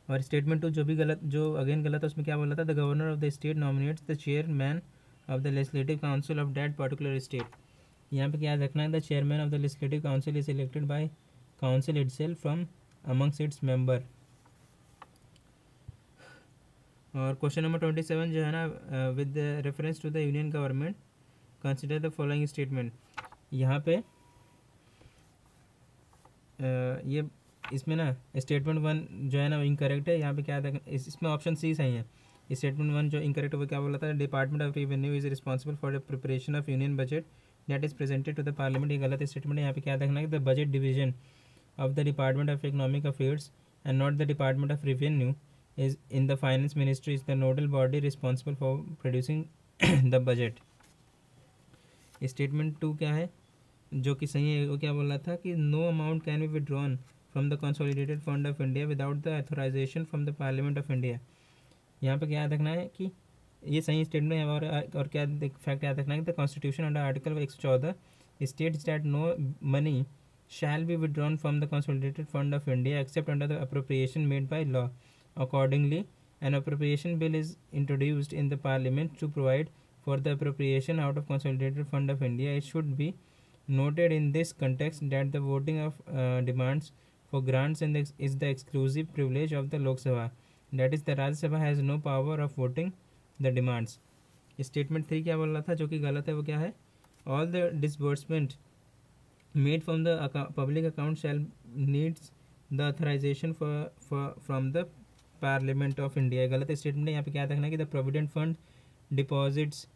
और statement 2 जो again गलत है, उसमें क्या बोला था, the governor of the state nominates the chairman of the legislative council of that particular state. यहाँ पे क्या याद रखना है, the chairman of the legislative council is elected by council itself from amongst its member. और question number 27 जो है ना, with reference to the union government consider the following statement. यहाँ पे ये इसमें ना स्टेटमेंट 1 जो है ना इनकरेक्ट है. यहाँ पे क्या था, इसमें ऑप्शन सी सही है. स्टेटमेंट 1 जो इनकरेक्ट है वो क्या बोला था, department of revenue is responsible for the preparation of union budget that is presented to the parliament. ये गलत स्टेटमेंट है. यहाँ पे क्या देखना है, the budget division of the department of economic affairs and not the department of revenue is in the finance ministry is the nodal body responsible for producing the budget. Statement 2 क्या है जो कि सही है, वो क्या बोल रहा था कि no amount can be withdrawn from the consolidated fund of India without the authorisation from the parliament of India. यहाँ पे क्या याद रखना है कि ये सही स्टेटमेंट है. और क्या फैक्ट याद रखना है कि the constitution under article 114 states that no money shall be withdrawn from the consolidated fund of India except under the appropriation made by law. Accordingly an appropriation bill is introduced in the parliament to provide for the appropriation out of consolidated fund of India. It should be noted in this context that the voting of demands for grants is the exclusive privilege of the Lok Sabha. That is, the Rajya Sabha has no power of voting the demands. Statement 3 क्या बोल रहा था जो कि गलत है, वो क्या है, all the disbursement made from the public account shall needs the authorization from the parliament of India. गलत स्टेटमेंट है. यहाँ पे क्या देखना है कि the provident fund deposits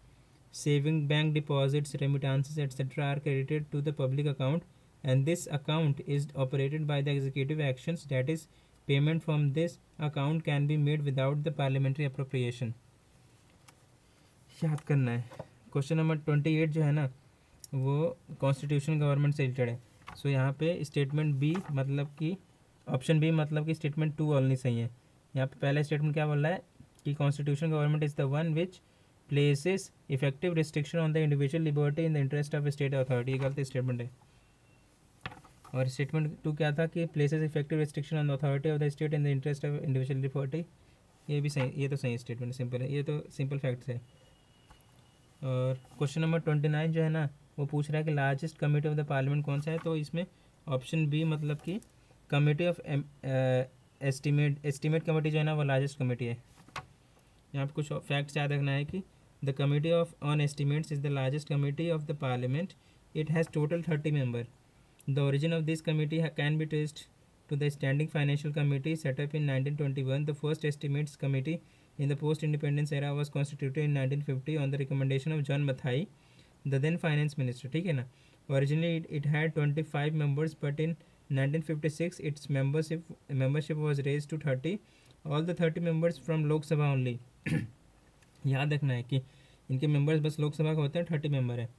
saving bank deposits remittances etcetera are credited to the public account and this account is operated by the executive actions that is payment from this account can be made without the parliamentary appropriation. याद करना है. Question number 28 जो है ना वो constitution government से related है। सो यहाँ पे स्टेटमेंट बी मतलब कि ऑप्शन बी मतलब कि स्टेटमेंट 2 ऑनली सही है। यहाँ पे पहला स्टेटमेंट क्या बोल रहा है कि constitution government is the one which places effective restriction on the individual liberty in the interest of state authority. ये गलत स्टेटमेंट है। और स्टेटमेंट 2 क्या था कि places effective restriction on the authority of the state in the interest of individual liberty. ये भी सही, ये तो सही स्टेटमेंट सिंपल है, ये तो सिंपल फैक्ट्स है। और क्वेश्चन नंबर 29 जो है ना वो पूछ रहा है कि largest committee of the parliament कौन सा है। तो इसमें ऑप्शन बी मतलब कि कमेटी ऑफ एस्टीमेट कमेटी जो है ना वो लार्जेस्ट कमेटी है। यहाँ पे कुछ फैक्ट्स याद रखना है कि the committee of on estimates is the largest committee of the parliament. It has total 30 member. The origin of this committee can be traced to the Standing Financial Committee set up in 1921. The first estimates committee in the post-independence era was constituted in 1950 on the recommendation of John Mathai, the then finance minister. ठीक है ना। Originally it had 25 members, but in 1956 its membership was raised to 30. All the 30 members from Lok Sabha only. याद रखना है कि इनके members बस लोकसभा का होते हैं, 30 मेंबर है।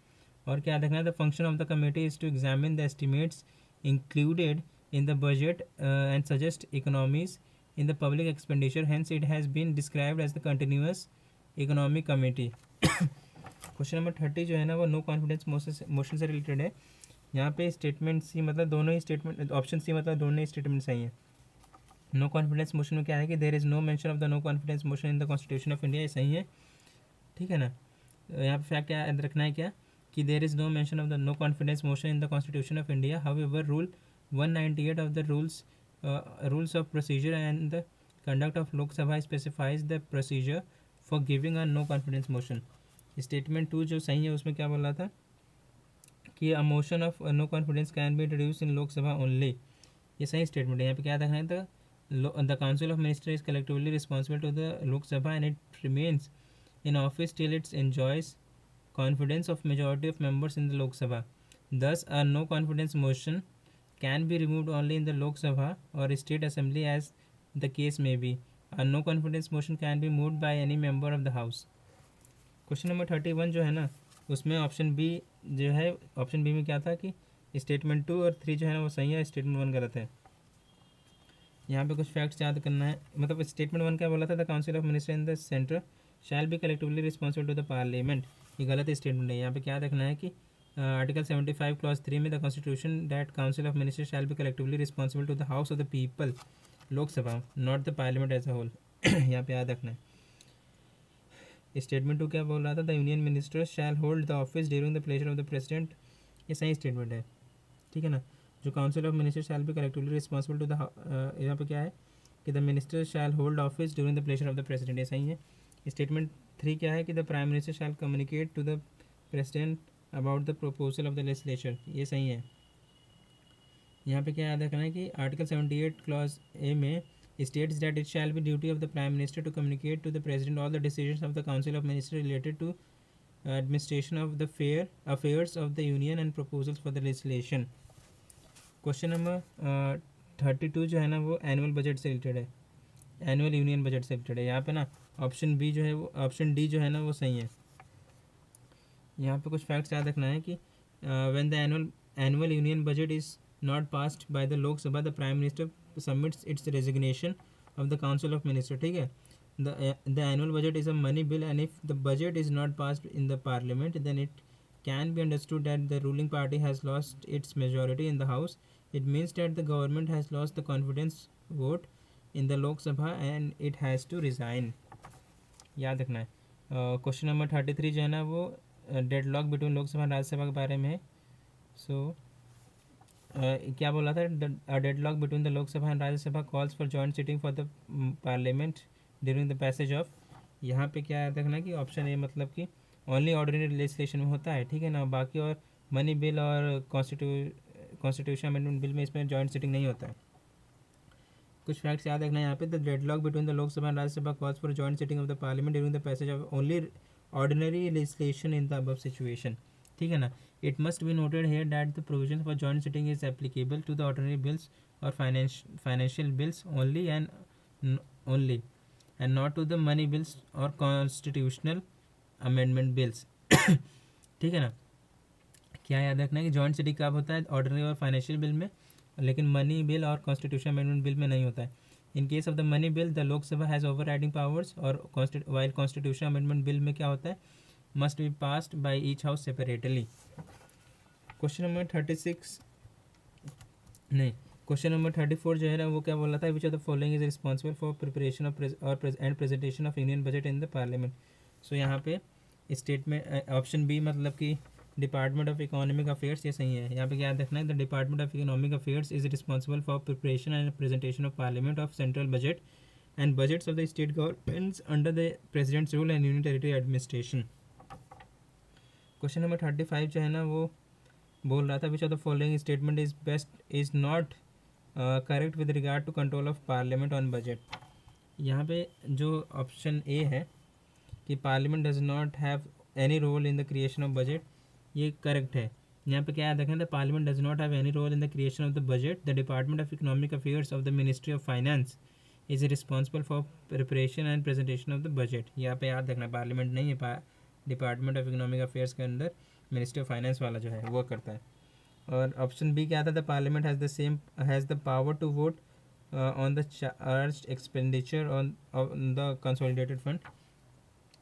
और क्या रखना है, the function of the committee is to examine the estimates included in the budget and suggest economies in the public expenditure. Hence it has been described as the continuous economic committee. Question number 30 जो है ना वो no confidence motion से related है। यहाँ पे statement C मतलब दोनों ही स्टेटमेंट, ऑप्शन सी मतलब दोनों ही स्टेटमेंट सही है। नो कॉन्फिडेंस मोशन में क्या है कि there is no mention of the no confidence motion in the constitution of India. ये सही है, ठीक है ना। यहाँ पे फैक्ट क्या याद रखना है क्या कि there is no mention of the no confidence motion in the constitution of India. However rule 198 of the rules of procedure and the conduct of Lok Sabha specifies the procedure for giving a no confidence motion. Statement 2 जो सही है उसमें क्या बोल रहा था कि a motion of no confidence can be introduce in Lok Sabha only. ये सही स्टेटमेंट है। यहाँ पे क्या देखना है, the council of minister is collectively responsible to the Lok Sabha and it remains in office till its enjoys confidence of majority of members in the Lok Sabha. Thus a no confidence motion can be removed only in the Lok Sabha or State Assembly as the case may be. A no confidence motion can be moved by any member of the House. Question number 31 जो है ना उसमें option B जो है, option B में क्या था कि स्टेटमेंट 2 और 3 जो है ना वो सही है, स्टेटमेंट 1 गलत है। यहाँ पे कुछ फैक्ट्स याद करना है। मतलब स्टेटमेंट 1 क्या बोला था, the council of minister in the centre shall be collectively responsible to the parliament. ये गलत स्टेटमेंट है। यहाँ पे क्या देखना है कि आर्टिकल 75 क्लॉज 3 में the constitution that council of minister shall be collectively responsible to the house of the people, Lok Sabha, not the parliament as a whole. यहाँ पे याद रखना है। स्टेटमेंट 2 क्या बोल रहा था, the union minister shall hold the office during the pleasure of the president. ये सही स्टेटमेंट है, ठीक है ना। जो council of minister shall be collectively responsible to the, यहाँ पे क्या है कि the minister shall hold office during the pleasure of the president. ये सही है। स्टेटमेंट 3 क्या है कि the prime minister shall communicate to the president about the proposal of the legislature. ये सही है। यहाँ पे क्या याद रखना है कि आर्टिकल 78 क्लॉज ए में states that it shall be duty of the prime minister to communicate to the president all the decisions of the council of minister related to administration of the affairs of the union and proposals for the legislation. Question number 32 जो है ना वो annual budget से related है, annual union budget से related है। यहाँ पे ना ऑप्शन बी जो है वो, ऑप्शन डी जो है ना वो सही है। यहाँ पे कुछ फैक्ट्स याद रखना है कि when the annual union budget is not passed by the Lok Sabha the prime minister submits its resignation of the council of minister, ठीक है। The annual budget is a money bill and if the budget is not passed in the parliament then it can be understood that the ruling party has lost its majority in the house. It means that the government has lost the confidence vote in the Lok Sabha and it has to resign. याद रखना है। Question number 33 जो है ना वो deadlock between Lok Sabha और राज्यसभा के बारे में। सो क्या बोला था, deadlock between the Lok Sabha and Rajya Sabha calls for joint sitting for the Parliament during the passage of. यहाँ पे क्या याद रखना कि ऑप्शन ए मतलब कि ओनली ऑर्डिनरी लेजिस्लेशन में होता है, ठीक है ना। बाकी और मनी बिल और कॉन्स्टिट्यूशन अमेंडमेंट बिल में इसमें जॉइंट सिटिंग नहीं होता है। कुछ फैक्ट्स याद रखना है यहाँ पे, the deadlock between the Lok Sabha and Rajya Sabha calls for joint sitting of the Parliament during the passage of only ordinary legislation in the above situation, ठीक है ना। It must be noted here that the provision for joint sitting is applicable to the ordinary bills or financial bills only and not to the money bills or constitutional amendment bills. ठीक है ना। क्या याद रखना है कि joint city कब होता है, ऑर्डिनरी और फाइनेंशियल बिल में, लेकिन मनी बिल और कॉन्स्टिट्यूशन अमेंडमेंट बिल में नहीं होता है। इन case of the money bill the Lok Sabha has over riding powers, और वाइल कॉन्स्टिट्यूशन अमेंडमेंट बिल में क्या होता है, must be passed by each house separately. Question number 36 नहीं, क्वेश्चन नंबर 34 जो है ना वो क्या बोल रहा था, which of the following is responsible for preparation of and presentation of Indian budget in the Parliament. सो यहाँ पे स्टेटमेंट ऑप्शन बी मतलब कि डिपार्टमेंट ऑफ इकोनॉमिक अफेयर्स, ये सही है। यहाँ पे क्या याद रखना है, the department of economic affairs is responsible for preparation and presentation of parliament of central budget and budgets of the state governments under the president's rule and union territory administration. Question number 35 जो है ना वो बोल रहा था, which of the following statement is best is not correct with regard to control of parliament on budget. यहाँ पे जो ऑप्शन ए है कि parliament does not have any role in the creation of budget, ये correct है। यहाँ पे क्या याद रखना है, the parliament does not have any role in the creation of the budget, the department of economic affairs of the ministry of finance is responsible for preparation and presentation of the budget. यहाँ पे याद रखना parliament नहीं है, department of economic affairs के अंदर ministry of finance वाला जो है वो करता है। और ऑप्शन बी क्या था, the parliament has the power to vote on the charge expenditure on the consolidated fund,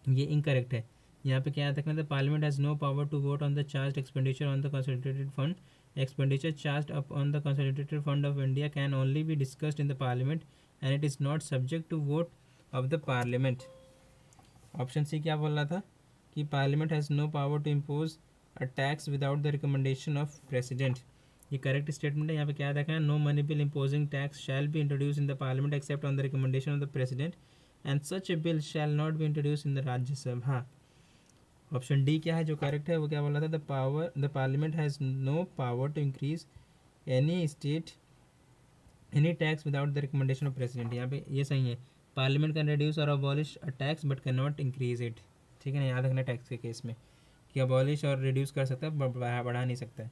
ये इनकरेक्ट है। यहाँ पे क्या याद रखना है, the parliament has no power to vote on the charge expenditure on the consolidated fund, expenditure charge upon the consolidated fund of India can only be discussed in the parliament and it is not subject to vote of the parliament. Option C क्या बोल रहा था कि parliament has no power to impose a tax without the recommendation of president, ये correct statement है। यहाँ पे क्या रखा है, no money bill imposing tax shall be introduce in the parliament except on the recommendation of the president and such a bill shall not be introduce in the Rajya Sabha. Option D क्या है जो correct है, वो क्या बोला था, the parliament has no power to increase any tax without the recommendation of president. यहाँ पे ये सही है, parliament can reduce or abolish a tax but can not increase it. ठीक है ना, याद रखना टैक्स के केस में कि अबॉलिश और रिड्यूस कर सकता है, बढ़ा नहीं सकता है।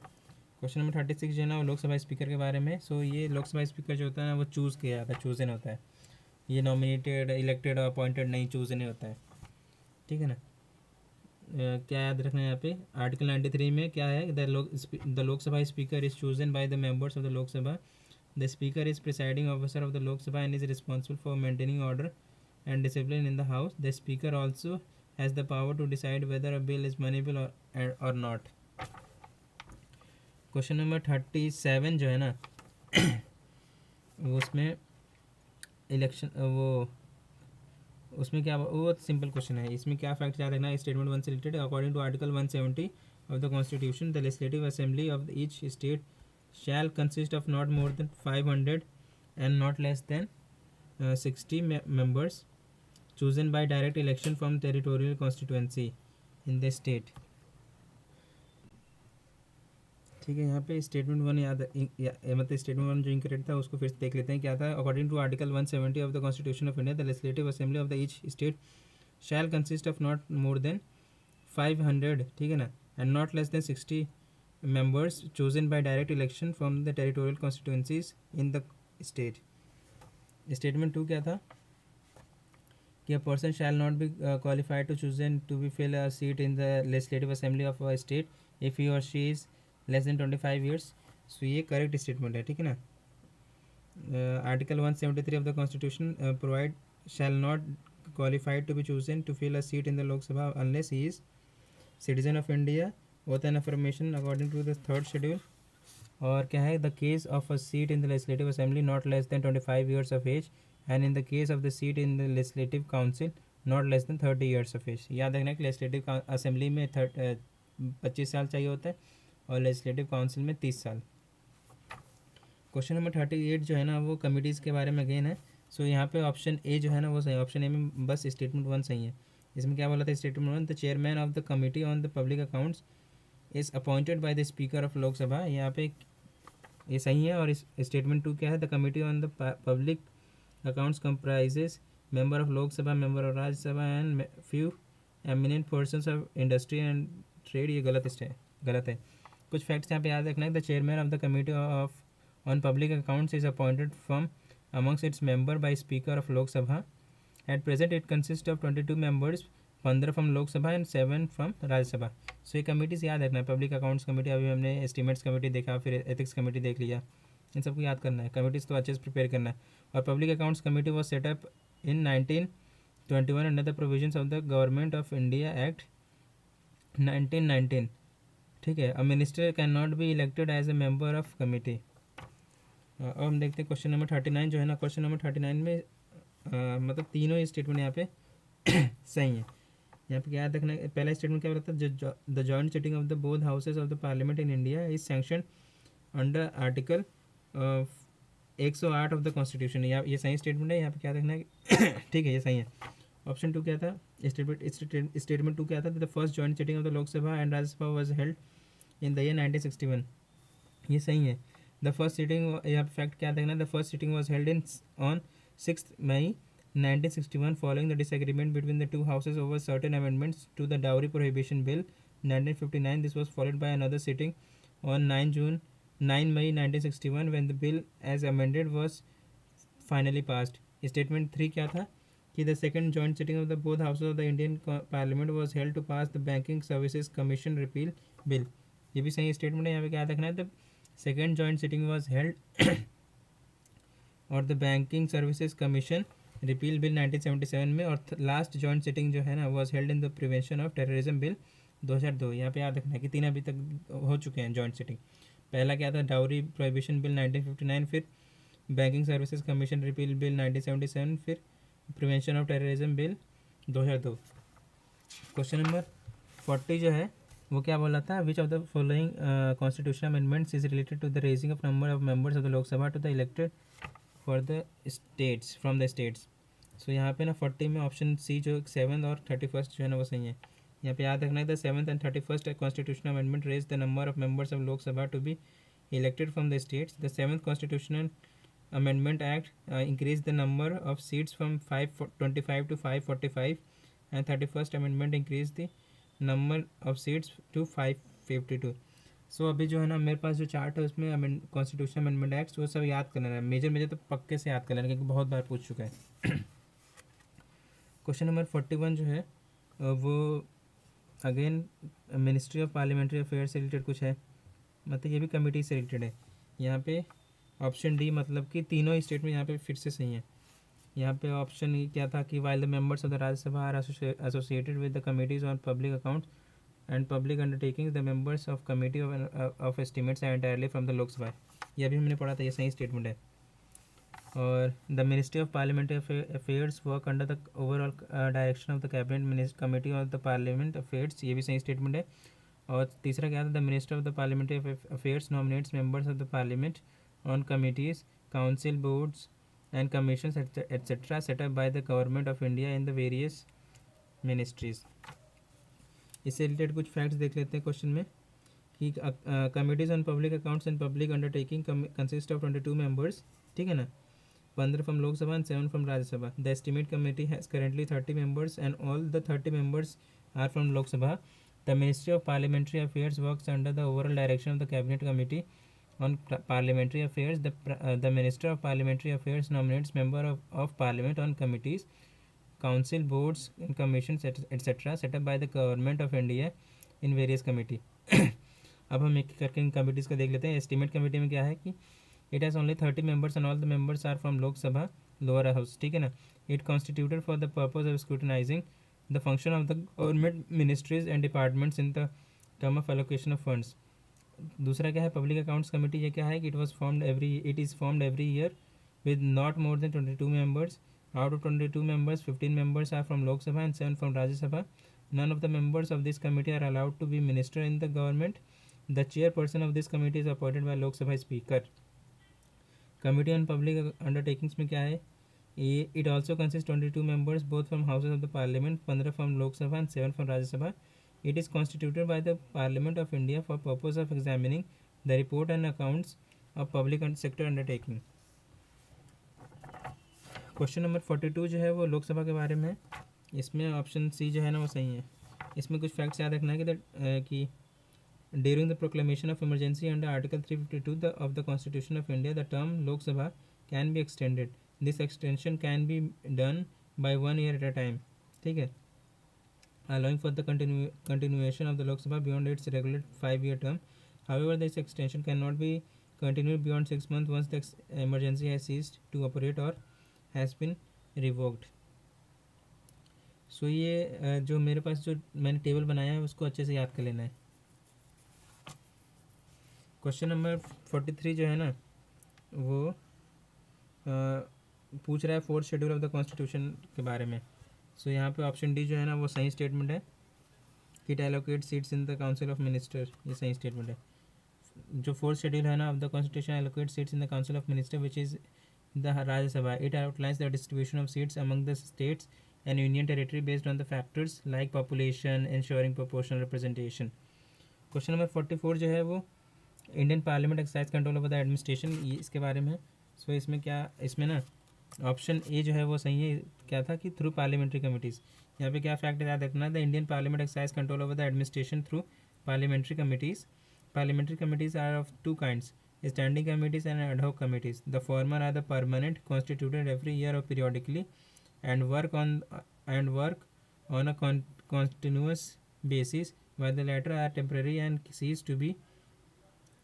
क्वेश्चन नंबर 36 जो है ना वो लोकसभा स्पीकर के बारे में। सो ये लोकसभा स्पीकर जो होता है ना वो चूज़ किया जाता है, चूजन होता है, ये नॉमिनेटेड इलेक्टेड और अपॉइंटेड नहीं, चूजन होता है। ठीक है ना। क्या याद रखना है यहाँ पे, आर्टिकल 93 में क्या है, the Lok Sabha speaker is chosen by the members of the Lok Sabha, the speaker is presiding officer of the Lok Sabha and is responsible for maintaining order and discipline in the house, the speaker also has the power to decide whether a bill is money bill और not. Question number 37 जो है ना वो उसमें election वो उसमें क्या, वो सिंपल क्वेश्चन है, इसमें क्या फैक्ट याद रखना है, statement 1 selected according to article 170 of the constitution the legislative assembly of each state shall consist of not more than 500 and not less than 60 members chosen by direct election from territorial constituency in the state। ठीक है, यहाँ पे statement 1 मतलब statement 1 जो incorrect था उसको फिर से देख लेते हैं क्या था। According to article 170 of the constitution of India the legislative assembly of the each state shall consist of not more than 500, ठीक है ना, and not less than 60 members chosen by direct election from the territorial constituencies in the state। Statement 2 क्या था कि a person shall not be qualified to chosen to be fill a seat in the legislative assembly of a state if he or she is less than 25 years। सो ये correct statement है। ठीक है ना। Article 173 of the constitution provide shall not qualified to be chosen to fill a seat in the Lok Sabha unless he is citizen of India with an affirmation according to the 3rd schedule. और क्या है, the case of a seat in the legislative assembly not less than 25 years of age and in the case of the seat in the legislative council not less then 30 years of as. याद रखना कि legislative assembly में 25 साल चाहिए होता है और legislative council में 30 साल। क्वेश्चन नंबर 38 जो है ना वो कमिटीज़ के बारे में अगेन है। सो यहाँ पे ऑप्शन ए जो है ना वो सही, ऑप्शन ए में बस स्टेटमेंट 1 सही है। इसमें क्या बोला था statement 1, the chairman of the committee on the public accounts is appointed by the speaker of Lok Sabha, यहाँ पे ये सही है। और इस स्टेटमेंट 2 क्या है, the committee on the public accounts comprises member of Lok Sabha, member of Rajya Sabha and few eminent persons of industry and trade, ये गलत है। कुछ फैक्ट्स यहाँ पे याद रखना है, the chairman of the committee of on public accounts is appointed from amongst its member by speaker of Lok Sabha। At present it consists of 22 members 15 from Lok Sabha and 7 from Rajya Sabha. सो ये कमिटीज़ याद रखना है, पब्लिक अकाउंट्स कमेटी, अभी हमने estimates committee देखा, फिर ethics committee देख लिया, इन सबको याद करना है, कमिटीज़ तो अच्छे से प्रिपेयर करना है। और public accounts committee was set up in 1921 under the provisions of the government of India act 1919। ठीक है, a minister can not be elected as a member of committee. अब हम देखते हैं क्वेश्चन नंबर 39 जो है ना, क्वेश्चन नंबर 39 में मतलब तीनों ही स्टेटमेंट यहाँ पे सही है। यहाँ पे क्या याद रखना है, पहला स्टेटमेंट क्या बताता है, the joint sitting of the both houses of the parliament in India is sanction under article 108 of the constitution. ये सही स्टेटमेंट है, यहाँ पे क्या रखना है ठीक है, ये सही है। ऑप्शन टू क्या था, स्टेटमेंट टू क्या था, the first joint sitting of the Lok Sabha and Rajya Sabha was held in the year 1961, ये सही है। द फर्स्ट सिटिंग, यहाँ पे फैक्ट क्या देखना है, the first sitting was held in on 6 May 1961 following the disagreement between the two houses over certain amendments to the dowry prohibition bill 1959. This was followed by another sitting on 9 May 1961 when the bill as amended was finally passed. Statement 3 क्या था कि the second joint sitting of the both houses of the Indian Parliament was held to pass the Banking Services Commission repeal bill. ये भी सही statement है, यहाँ पे क्या देखना है, the second joint sitting was held और the banking services commission repeal bill 1977 में, और लास्ट जॉइंट सिटिंग जो है ना was held in the prevention of terrorism bill 2002। यहाँ पे याद रखना है कि 3 अभी तक हो चुके हैं जॉइंट सिटिंग। पहला क्या था, डाउरी प्रोहिबिशन बिल 1959, फिर banking services commission repeal bill 1977, फिर prevention of terrorism bill 2002। Question number 40 जो है वो क्या बोला था, which of the following constitutional amendments is related to the raising of number of members of the Lok Sabha to the elected for the states from the states. So यहाँ पे ना 40 में ऑप्शन सी जो 7th और 31st जो है ना वो सही है। यहाँ पे याद रखना है, the 7th and 31st constitutional amendment raise the number of members of Lok Sabha to be elected from the states. The 7th constitutional amendment act increased the number of seats from 525 to 545, and 31st amendment increased the number of seats to 552। सो अभी जो है ना मेरे पास जो chart है उसमें constitution amendment act वो सब याद कर लेना है, मेजर तो पक्के से याद कर लेना क्योंकि बहुत बार पूछ चुका है। क्वेश्चन नंबर 41 जो है वो again ministry of parliamentary affairs से रिलेटेड कुछ है, मतलब ये भी कमेटी से रिलेटेड है। यहाँ पे ऑप्शन डी मतलब कि तीनों स्टेटमेंट यहाँ पे फिर से सही है। यहाँ पे ऑप्शन क्या था कि while the members of the Rajya Sabha are associated with the committees on public accounts and public undertakings, the members of committee of estimates are entirely from the Lok Sabha, ये अभी हमने पढ़ा था, ये सही स्टेटमेंट है। और the ministry of parliamentary affairs work under the overall direction of the cabinet committee of the parliament affairs, ये भी सही स्टेटमेंट है। और तीसरा क्या था, the minister of the parliamentary affairs nominates members of the parliament on committees, council, boards and commissions etc. set up by the government of India in the various ministries। इससे related कुछ facts देख लेते हैं question में कि committees on public accounts and public undertaking consist of 22 members, ठीक है ना, 15 from Lok Sabha and 7 from Rajya Sabha. The estimate committee has currently 30 members and all the 30 members are from Lok Sabha. The ministry of parliamentary affairs works under the overall direction of the cabinet committee on parliamentary affairs. The minister of parliamentary affairs nominates member of parliament on committees, council, boards and commissions etc. set up by the government of India in various committee। अब हम एक करके इन committees को देख लेते हैं। Estimate committee में क्या है कि it has only 30 members and all the members are from Lok Sabha lower house, ठीक है ना। It constituted for the purpose of scrutinising the function of the government ministries and departments in the term of allocation of funds. दूसरा क्या है, public accounts committee, ये क्या है कि it is formed every year with not more than 22 members. Out of 22 members 15 members are from Lok Sabha and 7 from Rajya Sabha. None of the members of this committee are allowed to be minister in the government. The chairperson of this committee is appointed by Lok Sabha speaker. Committee on public undertakings में क्या है, it also consist 22 members both from houses of the parliament, 15 from Lok Sabha and 7 from Rajya Sabha. It is constituted by the Parliament of India for purpose of examining the report and accounts of public sector undertaking। Question number 42 जो है वो लोकसभा के बारे में है। इसमें option C जो है ना वो सही है। इसमें कुछ फैक्ट्स याद रखना है कि during the proclamation of emergency under article 352 of the constitution of India the term Lok Sabha can be extended. This extension can be done by 1 year at a time, ठीक है। allowing for the continuation of the Lok Sabha beyond its regular 5-year term. However, this extension cannot be continued beyond 6 months once the emergency has ceased to operate or has been revoked. सो ये जो मेरे पास जो मैंने table बनाया है उसको अच्छे से याद कर लेना है. क्वेश्चन नंबर 43 जो है ना वो पूछ रहा है fourth schedule of the constitution के बारे में. सो यहाँ पे ऑप्शन डी जो है ना वो सही स्टेटमेंट है. It allocate seats in the council of minister, ये सही स्टेटमेंट है. जो फोर्थ शेड्यूल है ना of the constitution allocate seats in the council of minister which is the Rajya Sabha. It outlines the distribution of seats among the states and union territory based on the factors like population ensuring proportional representation. Question number 44 जो है वो Indian parliament exercise control over the administration, ये इसके बारे में. सो इसमें क्या, इसमें ना ऑप्शन ए जो है वो सही है. क्या था कि थ्रू पार्लियामेंट्री कमिटीज़. यहाँ पे क्या फैक्ट याद रखना है, the Indian parliament exercise control over the administration through parliamentary committees. Parliamentary committees are of two kinds, standing committees and ad hoc committees. The former are the permanent, constituted every year or periodically, and work on a continuous basis, while the latter are temporary and cease to be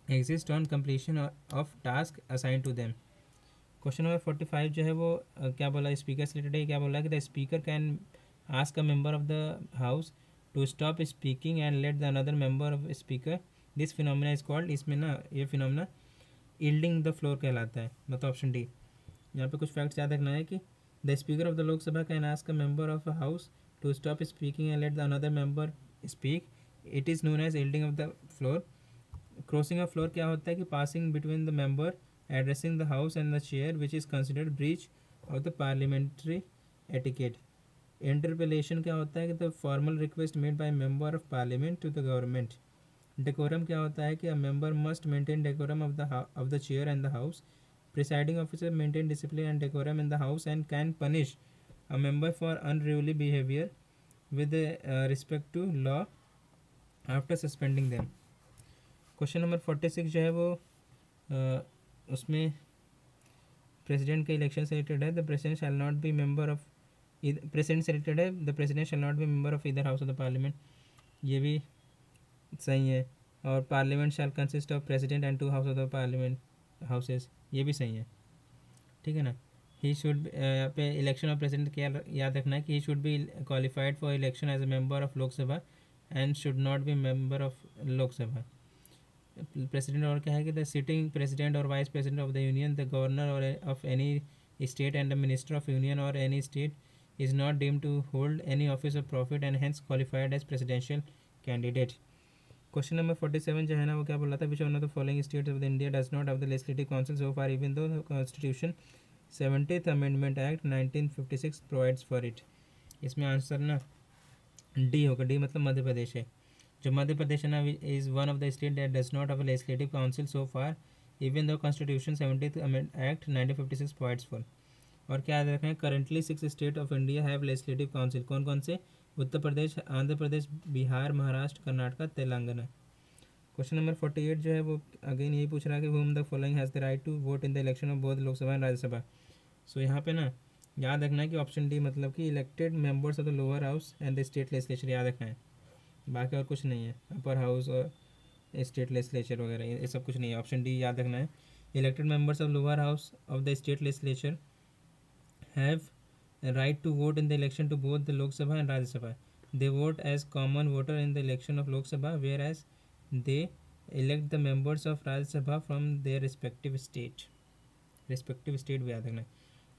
exist on completion of task assigned to them. Question number 45 जो है वो क्या बोला, speaker से related. क्या बोला कि the speaker can ask a member of the house to stop speaking and let the another member of speaker. This phenomena is called, इसमें ना ये फिनोमिना यील्डिंग द फ्लोर कहलाता है. मतलब ऑप्शन डी. यहाँ पे कुछ फैक्ट्स याद रखना है कि the speaker of the Lok Sabha can ask a member of a house to stop speaking and let the another member speak. It is known as yielding of the floor. Crossing of floor क्या होता है कि passing between the member addressing the house and the chair which is considered breach of the parliamentary etiquette. Interpellation क्या होता है कि the formal request made by member of parliament to the government. Decorum क्या होता है कि a member must maintain decorum of the chair and the house. Presiding officer maintain discipline and decorum in the house and can punish a member for unruly behaviour with respect to law after suspending them. Question number 46 जो है वो उसमें president के election से related है. The president shall not be member of, president से related है. The president shall not be member of either house of the parliament, ये भी सही है. और parliament shall consist of president and two house of the parliament houses, ये भी सही है. ठीक है ना. ही शुड, यहाँ पे इलेक्शन ऑफ प्रेसिडेंट क्या याद रखना है कि he should be qualified for election as a member of Lok Sabha and should not be member of Lok Sabha. President और क्या है कि द सिटिंग प्रेसिडेंट और vice president of the union, the governor और of any state and the minister of union और any state is not deemed to hold any office of profit and hence qualified as presidential candidate. Question number 47 जो है ना वो क्या बोला था, which one of the following states of the India does not have the legislative council so far even though the constitution 70th amendment act 1956 provides for it. इसमें answer ना D होगा. डी मतलब मध्य प्रदेश है. जो मध्य प्रदेश है ना is one of the state that does not have a legislative council so far even though constitution 70th act 1956 provides for. और क्या याद रखें, currently 6 state of India have legislative council. कौन कौन से? उत्तर प्रदेश, आंध्र प्रदेश, बिहार, महाराष्ट्र, कर्नाटक, तेलंगाना. क्वेश्चन नंबर 48 जो है वो अगेन यही पूछ रहा है कि whom the following has the right to vote in the election of both Lok Sabha and Rajya Sabha. So यहाँ पे ना याद रखना है कि ऑप्शन डी मतलब कि elected members of the lower house and the state legislature, याद रखना है. बाकी और कुछ नहीं है, अपर हाउस और स्टेट लेजिस्लेचर वगैरह ये सब कुछ नहीं है. ऑप्शन डी याद रखना है. Elected members of lower house of the state legislature have right to vote in the election to both the Lok Sabha and Rajya Sabha. They vote as common voter in the election of Lok Sabha, whereas they elect the members of Rajya Sabha from their respective state. Respective state भी याद रखना है.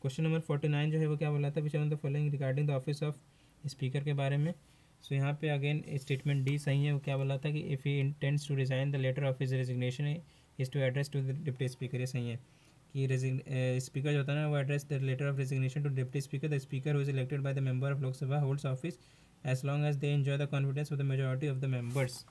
Question number 49 जो है वो क्या बोला था, which one of the following regarding the office of speaker के बारे में. सो यहाँ पे अगेन स्टेटमेंट डी सही है. वो क्या बोला था कि if he intends to resign the letter of his resignation is to address to the deputy speaker, ये सही है. कि स्पीकर जो होता है ना वो address the letter of resignation to deputy speaker. The speaker who is elected by the member of Lok Sabha holds office as long as they enjoy the confidence of the majority of the members.